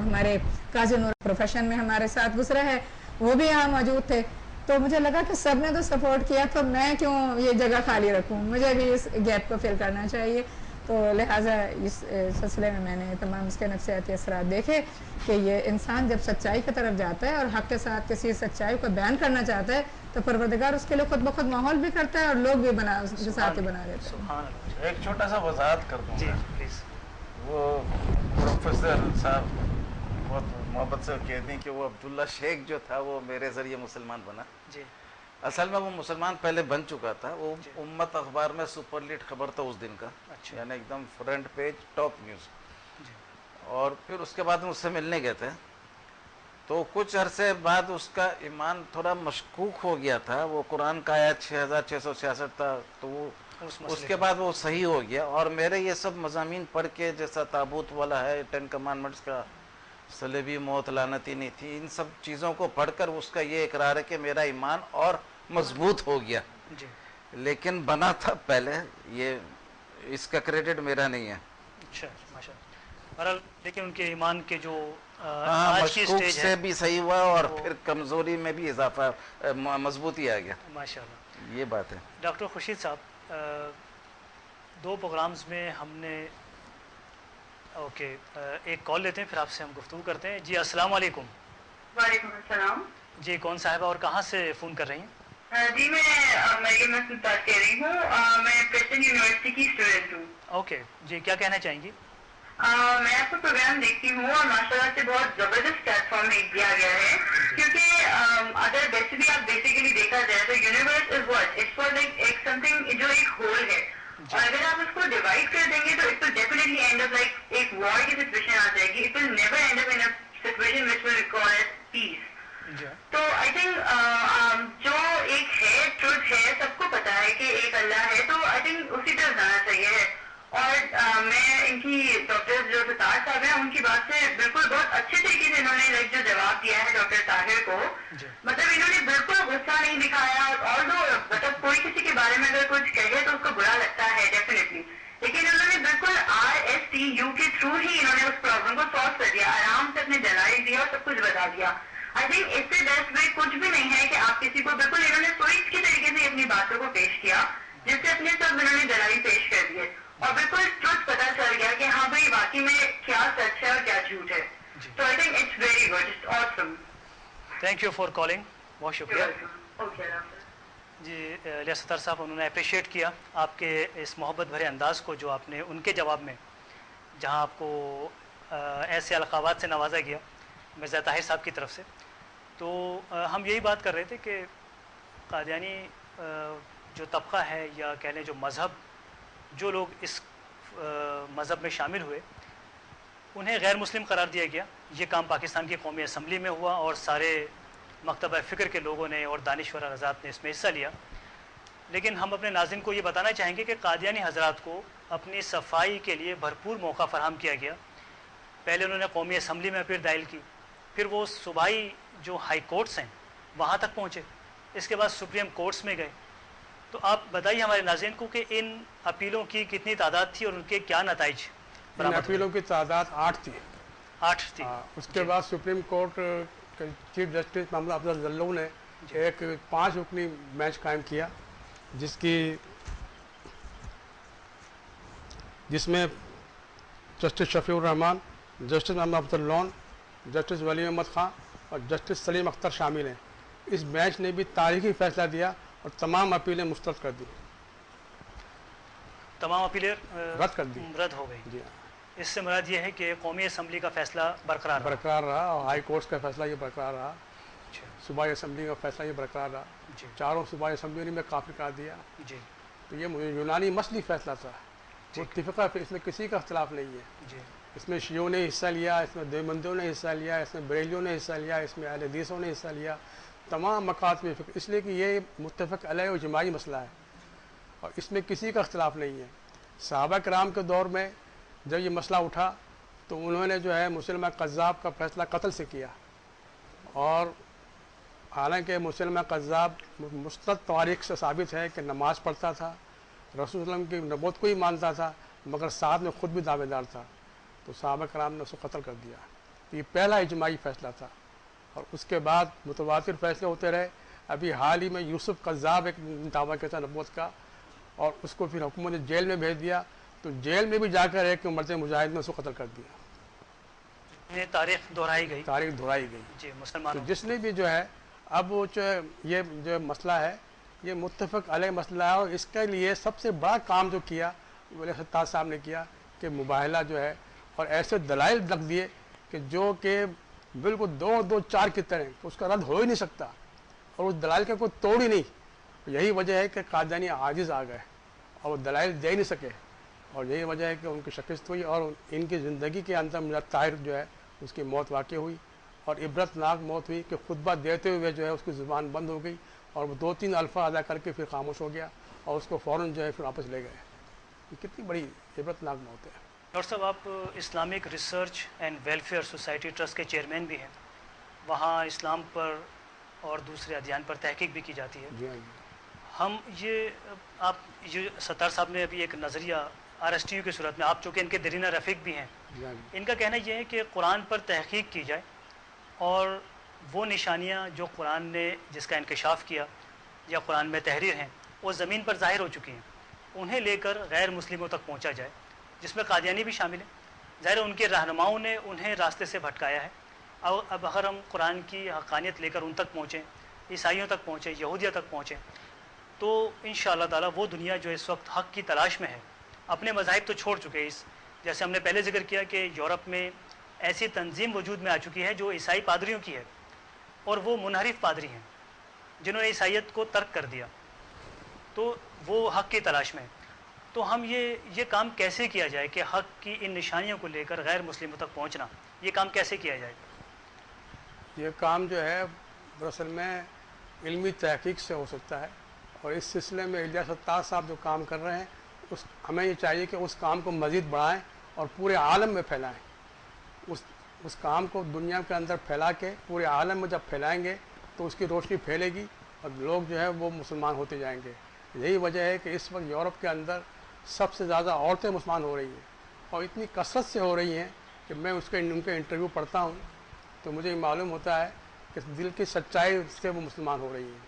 ہمارے قاضی نور پروفیشن میں ہمارے ساتھ گزرا ہے، وہ بھی یہاں موجود تھے. تو مجھے لگا کہ سب نے تو سپورٹ کیا تو میں کیوں یہ جگہ خالی رکھوں، مجھے بھی اس گیپ کو فل کرنا چاہیے. تو لہٰذا اس سلسلے میں میں نے تمام اس کے نفسیاتی اثرات دیکھے کہ یہ انسان جب سچائی کی طرف جاتا ہے اور حق کے ساتھ کسی سچائی کو بیان کرنا چاہتا ہے تو پروردگار اس کے لیے خود بخود ماحول بھی کرتا ہے اور لوگ بھی اس کے ساتھ ہی بنا دیتے ہیں. ایک چھوٹا سا وضاحت کر دوں جی گا. پلیز. وہ پروفیسر صاحب بہت محبت سے کہتے ہیں کہ وہ عبداللہ شیخ جو تھا وہ میرے ذریعے مسلمان بنا. جی اصل میں وہ مسلمان پہلے بن چکا تھا. وہ امت اخبار میں سپر لیٹ خبر تھا اس دن کا، اچھا. یعنی ایک دم فرنٹ پیج ٹاپ نیوز. جی. اور پھر اس کے بعد مجھ سے ملنے گئے تھے تو کچھ عرصے بعد اس کا ایمان تھوڑا مشکوک ہو گیا تھا. وہ قرآن کا آیت 6666 تھا تو وہ اس کے بعد وہ صحیح ہو گیا. اور میرے یہ سب مضامین پڑھ کے، جیسا تابوت والا ہے، 10 کمانڈمنٹس کا، صلیبی موت لعنتی نہیں تھی، ان سب چیزوں کو پڑھ کر اس کا یہ اقرار ہے کہ میرا ایمان اور مضبوط ہو گیا. جی. لیکن بنا تھا پہلے، یہ اس کا کریڈٹ میرا نہیں ہے. اچھا ماشاء اللہ. بہرحال لیکن ان کے ایمان کے جو ہاں، آج کی مشکوک اسٹیج سے ہے بھی صحیح ہوا اور پھر کمزوری میں بھی اضافہ، مضبوطی آ گیا. ماشاء اللہ. یہ بات ہے. ڈاکٹر خورشید صاحب، 2 پروگرامز میں ہم نے اوکے ایک کال لیتے ہیں پھر آپ سے ہم گفتگو کرتے ہیں. جی السلام علیکم. وعلیکم السلام. جی کون صاحبہ اور کہاں سے فون کر رہی ہیں؟ جی میں مریم مسعود بات کر رہی ہوں. میں پریسٹن یونیورسٹی کی اسٹوڈنٹ ہوں. اوکے جی، کیا کہنا چاہیں گی؟ میں آپ کا پروگرام دیکھتی ہوں اور ماشاء اللہ سے بہت زبردست پلیٹ فارم دیا گیا ہے، کیونکہ اگر ویسے بھی آپ بیسیکلی دیکھا جائے تو universe is what it's for like ایک سم تھنگ جو ایک ہول ہے، اور اگر آپ اس کو ڈیوائڈ کر دیں گے تو it will definitely end up like ایک وار کی سچویشن آ جائے گی. It will never end up in a situation which will require peace. تو آئی تھنک جو ایک ہے ٹروتھ ہے، سب کو پتا ہے کہ ایک اللہ ہے، تو آئی تھنک اسی طرف جانا چاہیے. اور میں ان کی ڈاکٹر جو ستار صاحب ہیں ان کی بات سے بالکل بہت اچھے طریقے سے انہوں نے جو جواب دیا ہے ڈاکٹر طاہر کو، انہوں نے بالکل غصہ نہیں دکھایا. اور مطلب کوئی کسی کے بارے میں اگر کچھ کہے تو اس کو برا لگتا ہے ڈیفینیٹلی, لیکن انہوں نے بالکل RSTU کے تھرو ہی انہوں نے اس پرابلم کو سالو کر دیا, آرام سے اپنے دلائل دیا اور سب کچھ بتا دیا. آئی تھنک اس سے بیسٹ وے کچھ بھی نہیں ہے کہ آپ کسی کو بالکل انہوں نے سوئچ کے طریقے سے اپنی باتوں کو پیش کیا, جس سے اپنے سب انہوں نے دلائل پیش کر دیے اور بالکل ٹروتھ پتا چل گیا کہ ہاں بھائی واقعی میں کیا سچ ہے اور کیا جھوٹ ہے. تو I think it's very good, it's awesome. Thank you for calling, بہت شکریہ. اوکے, جی الیاس ستار صاحب, انہوں نے اپریشیٹ کیا آپ کے اس محبت بھرے انداز کو جو آپ نے ان کے جواب میں, جہاں آپ کو ایسے القابات سے نوازا گیا مرزا طاہر صاحب کی طرف سے. تو ہم یہی بات کر رہے تھے کہ قادیانی جو طبقہ ہے یا کہہ لیں جو مذہب, جو لوگ اس مذہب میں شامل ہوئے انہیں غیر مسلم قرار دیا گیا. یہ کام پاکستان کی قومی اسمبلی میں ہوا اور سارے مکتبہ فکر کے لوگوں نے اور دانشور حضرات نے اس میں حصہ لیا. لیکن ہم اپنے ناظرین کو یہ بتانا چاہیں گے کہ قادیانی حضرات کو اپنی صفائی کے لیے بھرپور موقع فراہم کیا گیا. پہلے انہوں نے قومی اسمبلی میں اپیل دائر کی, پھر وہ صوبائی جو ہائی کورٹس ہیں وہاں تک پہنچے, اس کے بعد سپریم کورٹس میں گئے. تو آپ بتائیے ہمارے ناظرین کو کہ ان اپیلوں کی کتنی تعداد تھی اور ان کے کیا نتائج ان برآمد ہوئے؟ اپیلوں کی تعداد 8 تھی. 8 تھی. اس کے بعد سپریم کورٹ کے چیف جسٹس محمد افضل ذلو نے ایک 5 رکنی بینچ قائم کیا, جس میں جسٹس شفیع الرحمان, جسٹس محمد افضل لون, جسٹس ولی احمد خان اور جسٹس سلیم اختر شامل ہیں. اس بینچ نے بھی تاریخی فیصلہ دیا اور تمام اپیلیں مسترد کر دی, تمام اپیلیں رد ہو گئی. جی ہاں, اس سے مراد یہ ہے کہ قومی اسمبلی کا فیصلہ برقرار رہا اور ہائی کورٹس کا فیصلہ یہ برقرار رہا, صوبائی اسمبلی کا فیصلہ یہ برقرار رہا. جی چاروں صوبائی اسمبلیوں نے میں کافی قرار دیا. جی تو یہ یونانی مسئلی فیصلہ تھا, متفقہ, اس میں کسی کا اختلاف نہیں ہے. جی اس میں شیعوں نے حصہ لیا, اس میں دیوبندیوں نے حصہ لیا, اس میں بریلیوں نے حصہ لیا, اس میں اہل حدیثوں نے حصہ لیا, تمام مکاتب فکر, اس لیے کہ یہ متفق علیہ و اجماعی مسئلہ ہے اور اس میں کسی کا اختلاف نہیں ہے. صحابہ کرام کے دور میں جب یہ مسئلہ اٹھا تو انہوں نے جو ہے مسلمہ قذاب کا فیصلہ قتل سے کیا, اور حالانکہ مسلمہ قذاب مستند تواریخ سے ثابت ہے کہ نماز پڑھتا تھا, رسول اللہ علیہ وسلم کی نبوت کو ہی مانتا تھا, مگر ساتھ میں خود بھی دعوے دار تھا, تو صحابہ کرام نے اس کو قتل کر دیا. یہ پہلا اجماعی فیصلہ تھا, اور اس کے بعد متواتر فیصلے ہوتے رہے. ابھی حال ہی میں یوسف قذاب ایک دعویٰ کیا تھا نبوت کا, اور اس کو پھر حکومت نے جیل میں بھیج دیا, تو جیل میں بھی جا کر ایک مرد مجاہد نے اس کو قتل کر دیا. تاریخ دہرائی گئی. جی مسلمانوں, جس نے بھی جو ہے اب وہ یہ جو مسئلہ ہے یہ متفق علیہ مسئلہ ہے, اور اس کے لیے سب سے بڑا کام جو کیا وہ الیاس ستار صاحب نے کیا کہ مباہلہ جو ہے اور ایسے دلائل رکھ دیے کہ جو کہ بالکل 2-2-4 کی طرح, اس کا رد ہو ہی نہیں سکتا, اور اس دلائل کا کوئی توڑ ہی نہیں. یہی وجہ ہے کہ قادیانی عاجز آ گئے اور وہ دلائل دے ہی نہیں سکے, اور یہی وجہ ہے کہ ان کی شکست ہوئی اور ان کی زندگی کے اندر مرزا طاہر جو ہے اس کی موت واقع ہوئی, اور عبرت ناک موت ہوئی کہ خطبہ دیتے ہوئے جو ہے اس کی زبان بند ہو گئی, اور وہ 2-3 الفاظ ادا کر کے پھر خاموش ہو گیا, اور اس کو فوراً جو ہے پھر واپس لے گئے. یہ کتنی بڑی عبرت ناک موت ہے. ڈاکٹر صاحب, آپ Islamic research and welfare society trust کے چیئرمین بھی ہیں, وہاں اسلام پر اور دوسرے ادیان پر تحقیق بھی کی جاتی ہے. جی ہاں, ہم آپ ستار صاحب نے ابھی ایک نظریہ RSTU کی صورت میں, آپ چونکہ ان کے درینہ رفیق بھی ہیں, ان کا کہنا یہ ہے کہ قرآن پر تحقیق کی جائے اور وہ نشانیاں جو قرآن نے جس کا انکشاف کیا یا قرآن میں تحریر ہیں وہ زمین پر ظاہر ہو چکی ہیں, انہیں لے کر غیر مسلموں تک پہنچا جائے, جس میں قادیانی بھی شامل ہیں. ظاہر ان کے رہنماؤں نے انہیں راستے سے بھٹکایا ہے, اور اب اگر ہم قرآن کی حقانیت لے کر ان تک پہنچیں, عیسائیوں تک پہنچیں, یہودیہ تک پہنچیں, تو انشاءاللہ تعالیٰ وہ دنیا جو اس وقت حق کی تلاش میں ہے, اپنے مذاہب تو چھوڑ چکے. جیسے ہم نے پہلے ذکر کیا کہ یورپ میں ایسی تنظیم وجود میں آ چکی ہے جو عیسائی پادریوں کی ہے, اور وہ منحرف پادری ہیں جنہوں نے عیسائیت کو ترک کر دیا, تو وہ حق کی تلاش میں. تو ہم یہ کام کیسے کیا جائے کہ حق کی ان نشانیوں کو لے کر غیر مسلموں تک پہنچنا, یہ کام کیسے کیا جائے؟ یہ کام جو ہے دراصل میں علمی تحقیق سے ہو سکتا ہے, اور اس سلسلے میں الیاس ستار صاحب جو کام کر رہے ہیں ہمیں یہ چاہیے کہ اس کام کو مزید بڑھائیں اور پورے عالم میں پھیلائیں. اس کام کو دنیا کے اندر پھیلا کے پورے عالم میں جب پھیلائیں گے تو اس کی روشنی پھیلے گی اور لوگ جو ہے وہ مسلمان ہوتے جائیں گے. یہی وجہ ہے کہ اس وقت یورپ کے اندر سب سے زیادہ عورتیں مسلمان ہو رہی ہیں اور اتنی کثرت سے ہو رہی ہیں کہ میں ان کے انٹرویو پڑھتا ہوں تو مجھے معلوم ہوتا ہے کہ دل کی سچائی سے وہ مسلمان ہو رہی ہیں.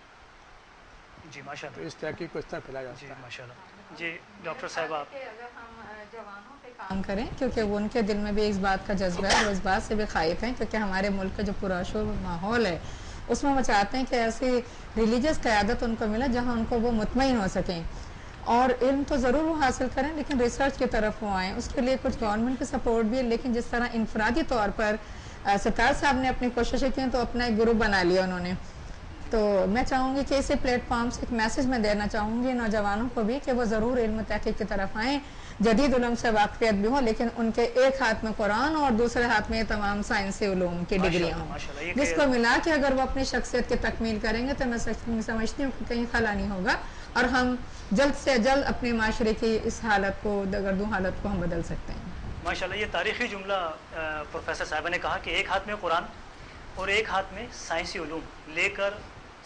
جی ماشاء تو اللہ. اس تحقیق کو اس طرح پھیلایا جی جاتا ہے. ماشاء اللہ. جی ڈاکٹر صاحب آپ اگر ہم جوانوں پہ کام کریں کیونکہ وہ ان کے دل میں بھی اس بات کا جذبہ ہے, وہ اس بات سے بھی خائف ہیں کیونکہ ہمارے ملک کا جو پراشور ماحول ہے اس میں وہ چاہتے ہیں کہ ایسی ریلیجیس قیادت ان کو ملے جہاں ان کو وہ مطمئن ہو سکیں, اور علم تو ضرور وہ حاصل کریں لیکن ریسرچ کی طرف وہ آئیں. اس کے لیے کچھ گورنمنٹ کی سپورٹ بھی ہے, لیکن جس طرح انفرادی طور پر ستار صاحب نے اپنی کوششیں کی تو اپنا ایک گروپ بنا لیا انہوں نے. تو میں چاہوں گی کہ اسی پلیٹ فارم سے ایک میسج میں دینا چاہوں گی نوجوانوں کو بھی کہ وہ ضرور علم تحقیق کی طرف آئیں, جدید علوم سے واقفیت بھی ہو, لیکن ان کے ایک ہاتھ میں قرآن اور دوسرے ہاتھ میں تمام سائنسی علوم کی ڈگریاں ہوں, جس کو ملا کے اگر وہ اپنی شخصیت کی تکمیل کریں گے تو میں سمجھتی ہوں کہ کہیں خلا نہیں ہوگا اور ہم جلد سے جلد اپنے معاشرے کی اس حالت کو, دگردوں حالت کو ہم بدل سکتے ہیں. ماشاء اللہ. یہ تاریخی جملہ پروفیسر صاحبہ نے کہا کہ ایک ہاتھ میں قرآن اور ایک ہاتھ میں سائنسی علوم لے کر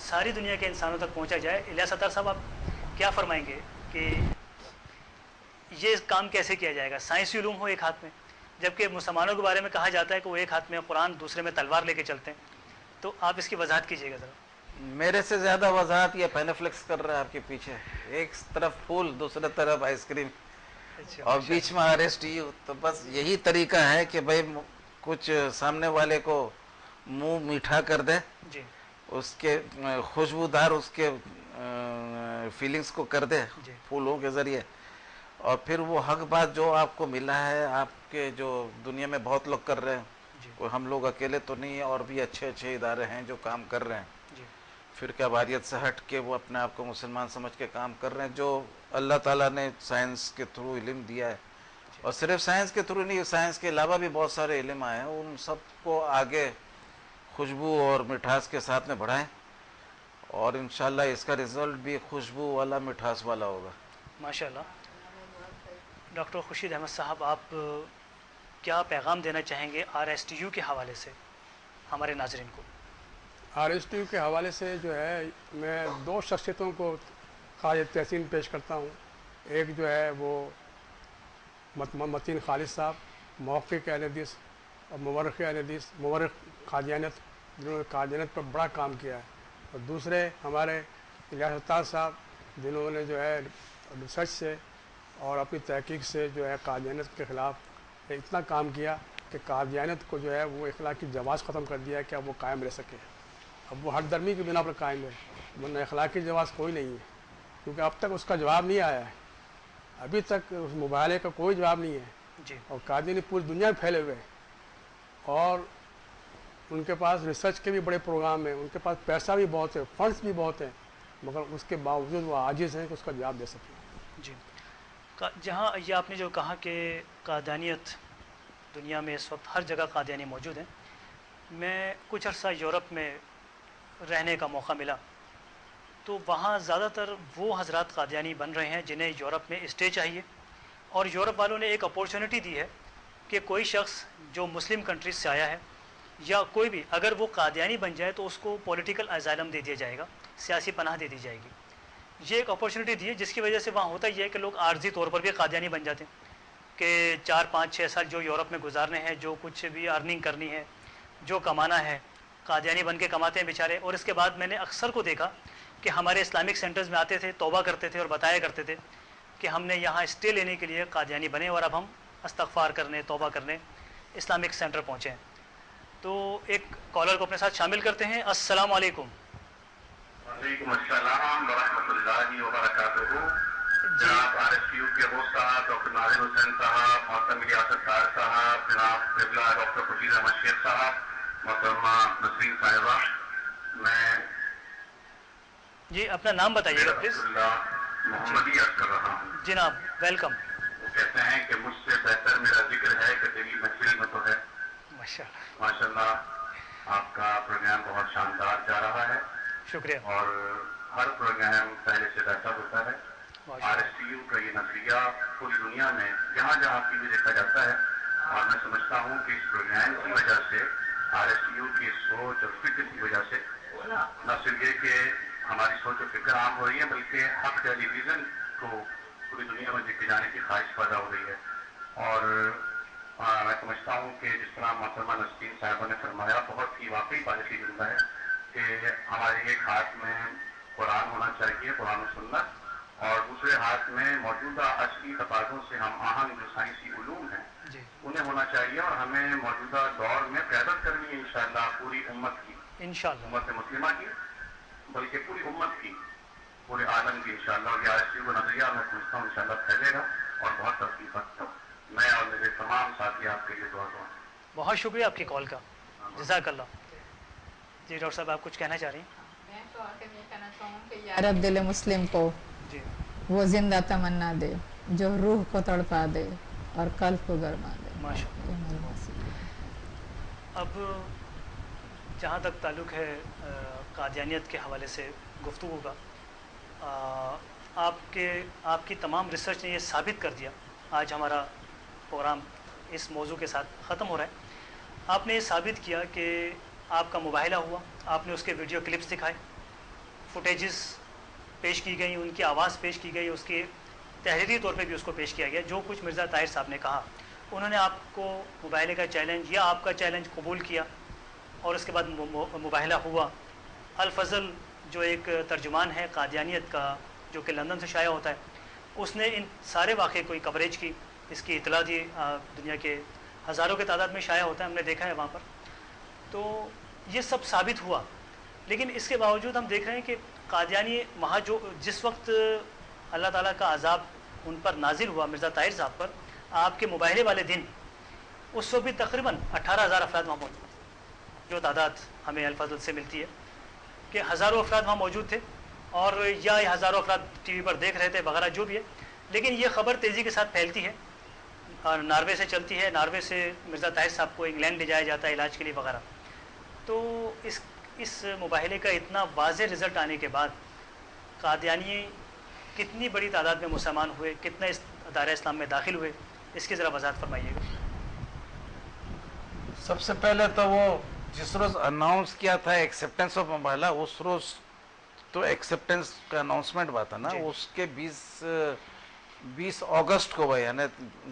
ساری دنیا کے انسانوں تک پہنچا جائے. الیاس ستار صاحب آپ کیا فرمائیں گے کہ یہ کام کیسے کیا جائے گا؟ سائنسی علوم ہو ایک ہاتھ میں, جبکہ مسلمانوں کے بارے میں کہا جاتا ہے کہ وہ ایک ہاتھ میں قرآن دوسرے میں تلوار لے کے چلتے ہیں. تو آپ اس کی وضاحت کیجیے گا ذرا. میرے سے زیادہ وضاحت یہ پینافلیکس کر رہا ہے آپ کے پیچھے, ایک طرف پھول دوسرے طرف آئس کریم اور بیچ میں RSTU. تو بس یہی طریقہ ہے کہ بھائی کچھ سامنے والے کو منہ میٹھا کر دے, جی اس کے خوشبودار اس کے فیلنگز کو کر دے جی پھولوں کے ذریعے, اور پھر وہ حق بات جو آپ کو ملا ہے, آپ کے جو دنیا میں بہت لوگ کر رہے ہیں, جی کوئی ہم لوگ اکیلے تو نہیں ہیں, اور بھی اچھے اچھے ادارے ہیں جو کام کر رہے ہیں, جی فرقہ واریت سے ہٹ کے وہ اپنے آپ کو مسلمان سمجھ کے کام کر رہے ہیں, جو اللہ تعالیٰ نے سائنس کے تھرو علم دیا ہے. اور صرف سائنس کے تھرو نہیں, سائنس کے علاوہ بھی بہت سارے علم آئے ہیں, ان سب کو آگے خوشبو اور مٹھاس کے ساتھ میں بڑھائیں, اور انشاءاللہ اس کا رزلٹ بھی خوشبو والا مٹھاس والا ہوگا. ماشاء اللہ. ڈاکٹر خورشید احمد صاحب, آپ کیا پیغام دینا چاہیں گے RSTU کے حوالے سے ہمارے ناظرین کو؟ RSTU کے حوالے سے جو ہے میں دو شخصیتوں کو خراج تحسین پیش کرتا ہوں. ایک جو ہے وہ متین خالد صاحب, محقق اہل حدیث اور مورخ اہل حدیث, مورخ قادیانیت, جنہوں نے قادیانیت پر بڑا کام کیا ہے. اور دوسرے ہمارے الیاس ستار صاحب, جنہوں نے جو ہے ریسرچ سے اور اپنی تحقیق سے جو ہے قادیانیت کے خلاف اتنا کام کیا کہ قادیانیت کو جو ہے وہ اخلاقی جواز ختم کر دیا ہے کہ اب وہ قائم رہ سکے. اب وہ ہر درمی کی بنا پر قائم ہے, ورنہ اخلاقی جواز کوئی نہیں ہے, کیونکہ اب تک اس کا جواب نہیں آیا ہے. ابھی تک اس مبالغے کا کوئی جواب نہیں ہے. جی اور قادیانی پوری دنیا میں پھیلے ہوئے ہیں, اور ان کے پاس ریسرچ کے بھی بڑے پروگرام ہیں, ان کے پاس پیسہ بھی بہت ہے, فنڈس بھی بہت ہیں, مگر اس کے باوجود وہ عاجز ہیں کہ اس کا جواب دے سکیں. جی. جہاں یہ آپ نے جو کہا کہ قادیانیت دنیا میں اس وقت ہر جگہ قادیانی موجود ہیں, میں کچھ عرصہ یورپ میں رہنے کا موقع ملا, تو وہاں زیادہ تر وہ حضرات قادیانی بن رہے ہیں جنہیں یورپ میں اسٹے چاہیے, اور یورپ والوں نے ایک اپورچونٹی دی ہے کہ کوئی شخص جو مسلم کنٹریز سے آیا ہے یا کوئی بھی اگر وہ قادیانی بن جائے تو اس کو پولیٹیکل اسائلم دے دیا جائے گا, سیاسی پناہ دے دی جائے گی. یہ ایک اپورچونٹی دی ہے, جس کی وجہ سے وہاں ہوتا یہ ہے کہ لوگ عارضی طور پر بھی قادیانی بن جاتے ہیں کہ 4 5 6 سال جو یورپ میں گزارنے ہیں, جو کچھ بھی ارننگ کرنی ہے, جو کمانا ہے, قادیانی بن کے کماتے ہیں بیچارے. اور اس کے بعد میں نے اکثر کو دیکھا کہ ہمارے اسلامک سینٹرز میں آتے تھے, توبہ کرتے تھے اور بتایا کرتے تھے کہ ہم نے یہاں اسٹے لینے کے لیے قادیانی بنے اور اب ہم استغفار کرنے, توبہ کرنے اسلامک سینٹر پہنچے ہیں. تو ایک کالر کو اپنے ساتھ شامل کرتے ہیں. السلام علیکم. وعلیکم السلام ورحمۃ اللہ وبرکاتہ. جناب RSTU کے ہوسٹ صاحب ڈاکٹر ناظر حسین صاحب, محترم الیاس ستار صاحب, جناب قبلہ ڈاکٹر خورشید احمد شیخ صاحب, محترمہ نسرین صاحبہ, میں جی اپنا نام بتائیے گا پلیز. محمدی عرض کر رہا ہوں. جناب ویلکم. وہ کہتے ہیں کہ مجھ سے بہتر میرا ذکر ہے کہ تیری محفل میں تو ہے. ماشاء اللہ, ماشاء اللہ آپ کا پروگرام بہت شاندار جا رہا ہے, شکریہ. اور ہر پروگرام پہلے سے بہتر ہوتا ہے. RSTU کا یہ نظریہ پوری دنیا میں جہاں جہاں کی بھی دیکھا جاتا ہے, اور میں سمجھتا ہوں کہ اس پروگرام کی وجہ سے RSTU کی سوچ اور فکر کی وجہ سے نہ صرف یہ کہ ہماری سوچ و فکر عام ہو رہی ہے بلکہ حق ٹیلی ویژن کو پوری دنیا میں دیکھے جانے کی خواہش پیدا ہو رہی ہے. اور میں سمجھتا ہوں کہ جس طرح محترمہ نسرین صاحبہ نے فرمایا بہت ہی واقعی پالیسی جملہ ہے کہ ہمارے ایک ہاتھ میں قرآن ہونا چاہیے، قرآن و سنت، اور دوسرے ہاتھ میں موجودہ عصری تقاضوں سے ہم آہنگ جو سائنسی علوم ہیں انہیں ہونا چاہیے، اور ہمیں موجودہ دور میں قیادت کرنی ہے انشاءاللہ پوری امت کی، انشاءاللہ امت مسلمہ کی، بلکہ پوری امت کی، پورے عالم کی انشاءاللہ. اور یہ آج کو نظریہ میں سمجھتا ہوں انشاءاللہ پھیلے گا اور بہت ترقی کرتا ہوں. میں اور میرے تمام ساتھی آپ کے لیے دعا دوں. بہت شکریہ آپ کی کال کا، جزاک اللہ. جی ڈاکٹر صاحب آپ کچھ کہنا چاہ رہی ہیں؟ میں تو آخر یہ کہنا چاہوں کہ یا رب دل مسلم کو جی وہ زندہ تمنا دے جو روح کو تڑپا دے اور قلب کو گرما دے. ماشاء اللہ. اب جہاں تک تعلق ہے قادیانیت کے حوالے سے گفتگو کا، آپ کی تمام ریسرچ نے یہ ثابت کر دیا. آج ہمارا پروگرام اس موضوع کے ساتھ ختم ہو رہا ہے. آپ نے یہ ثابت کیا کہ آپ کا مباہلہ ہوا، آپ نے اس کے ویڈیو کلپس دکھائے، فوٹیجز پیش کی گئی، ان کی آواز پیش کی گئی، اس کے تحریری طور پہ بھی اس کو پیش کیا گیا. جو کچھ مرزا طاہر صاحب نے کہا، انہوں نے آپ کو مباہلے کا چیلنج یا آپ کا چیلنج قبول کیا، اور اس کے بعد مباہلہ ہوا. الفضل جو ایک ترجمان ہے قادیانیت کا جو کہ لندن سے شائع ہوتا ہے، اس نے ان سارے واقعے کو کوریج کی، اس کی اطلاع دی. دنیا کے ہزاروں کے تعداد میں شائع ہوتا ہے، ہم نے دیکھا ہے وہاں پر. تو یہ سب ثابت ہوا، لیکن اس کے باوجود ہم دیکھ رہے ہیں کہ قادیانی وہاں جو جس وقت اللہ تعالیٰ کا عذاب ان پر نازل ہوا مرزا طاہر صاحب پر، آپ کے مباہلے والے دن اس وقت بھی تقریباً 18,000 افراد وہاں موجود تھے. جو تعداد ہمیں الفضل سے ملتی ہے کہ ہزاروں افراد وہاں موجود تھے، اور یا ہزاروں افراد ٹی وی پر دیکھ رہے تھے وغیرہ جو بھی ہے. لیکن یہ خبر تیزی کے ساتھ پھیلتی ہے، ناروے سے چلتی ہے، ناروے سے مرزا طاہر صاحب کو انگلینڈ لے جایا جاتا ہے علاج کے لیے وغیرہ. تو اس مباہلے کا اتنا واضح رزلٹ آنے کے بعد قادیانی کتنی بڑی تعداد میں مسلمان ہوئے، کتنے اس دائرہ اسلام میں داخل ہوئے، اس کی ذرا وضاحت فرمائیے گا. سب سے پہلے تو وہ جس روز اناؤنس کیا تھا ایکسیپٹنس آف مباہلہ، اس روز تو ایکسیپٹنس کا اناؤنسمنٹ ہوا تھا نا، اس کے 20 اگست کو، یعنی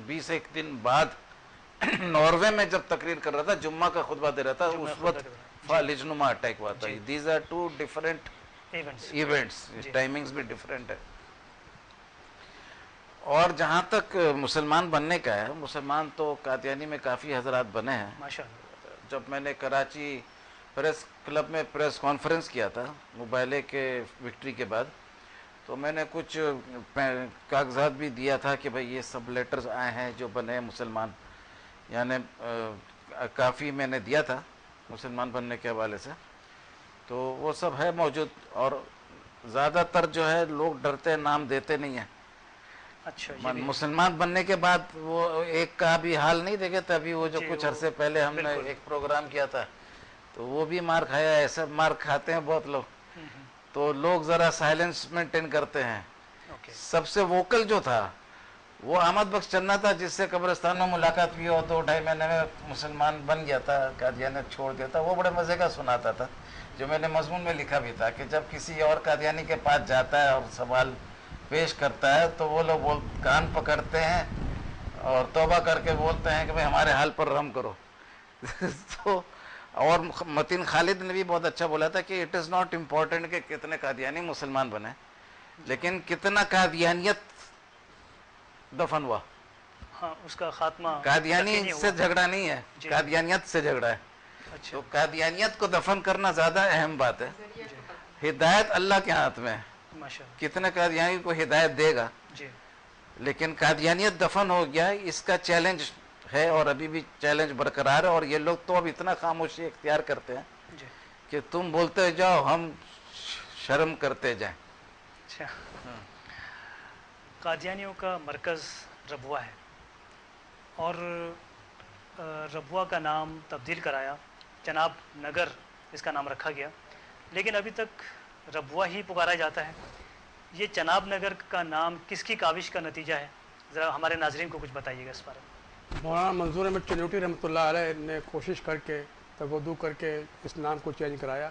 20 ایک دن بعد ناروے میں جب تقریر کر رہا تھا، جمعہ کا خطبہ دے رہا تھا، اس وقت فالجنما اٹیک ہوا تھا. These are two different events, timings بھی ڈفرینٹ ہے. اور جہاں تک مسلمان بننے کا ہے، مسلمان تو قادیانی میں کافی حضرات بنے ہیں. جب میں نے کراچی پریس کلب میں پریس کانفرنس کیا تھا مباہلے کے وکٹری کے بعد، تو میں نے کچھ کاغذات بھی دیا تھا کہ بھئی یہ سب لیٹرز آئے ہیں جو بنے مسلمان، یعنی کافی میں نے دیا تھا مسلمان بننے کے حوالے سے. تو وہ سب ہے موجود، اور زیادہ تر جو ہے لوگ ڈرتے ہیں، نام دیتے نہیں ہیں. اچھا، مسلمان بننے کے بعد وہ ایک کا بھی حال نہیں دیکھے تھے. ابھی وہ جو کچھ عرصے پہلے ہم نے ایک پروگرام کیا تھا تو وہ بھی مار کھایا. ایسا مار کھاتے ہیں بہت لوگ، تو لوگ ذرا سائلنس مینٹین کرتے ہیں. سب سے ووکل جو تھا وہ احمد بخش چننا تھا، جس سے قبرستان میں ملاقات بھی ہو 2-2.5 مہینے میں مسلمان بن گیا تھا، قادیانیت چھوڑ دیا تھا. وہ بڑے مزے کا سناتا تھا، جو میں نے مضمون میں لکھا بھی تھا کہ جب کسی اور قادیانی کے پاس جاتا ہے اور سوال پیش کرتا ہے تو وہ لوگ کان پکڑتے ہیں اور توبہ کر کے بولتے ہیں کہ بھئی ہمارے حال پر رحم کرو. تو اور متین خالد نے بھی بہت اچھا بولا تھا کہ اٹ از ناٹ امپورٹنٹ کہ کتنے قادیانی مسلمان بنے، لیکن کتنا قادیانیت دفن ہوا. ہاں، اس کا خاتمہ قادیانی سے جھگڑا نہیں ہے، قادیانیت سے جھگڑا ہے. تو قادیانیت کو دفن کرنا زیادہ اہم بات ہے. ہدایت اللہ کے ہاتھ میں ہے، کتنے قادیانی کو ہدایت دے گا. لیکن قادیانیت دفن ہو گیا، اس کا چیلنج ہے اور ابھی بھی چیلنج برقرار ہے. اور یہ لوگ تو اب اتنا خاموشی اختیار کرتے ہیں کہ تم بولتے جاؤ ہم شرم کرتے جائیں. اچھا، قادیانیوں کا مرکز ربوہ ہے، اور ربوہ کا نام تبدیل کرایا، چناب نگر اس کا نام رکھا گیا، لیکن ابھی تک ربوہ ہی پکارا جاتا ہے. یہ چناب نگر کا نام کس کی کاوش کا نتیجہ ہے؟ ذرا ہمارے ناظرین کو کچھ بتائیے گا اس بارے میں. مولانا منظور احمد چنوٹی رحمۃ اللہ علیہ نے کوشش کر کے تگودو کر کے اس نام کو چینج کرایا.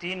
3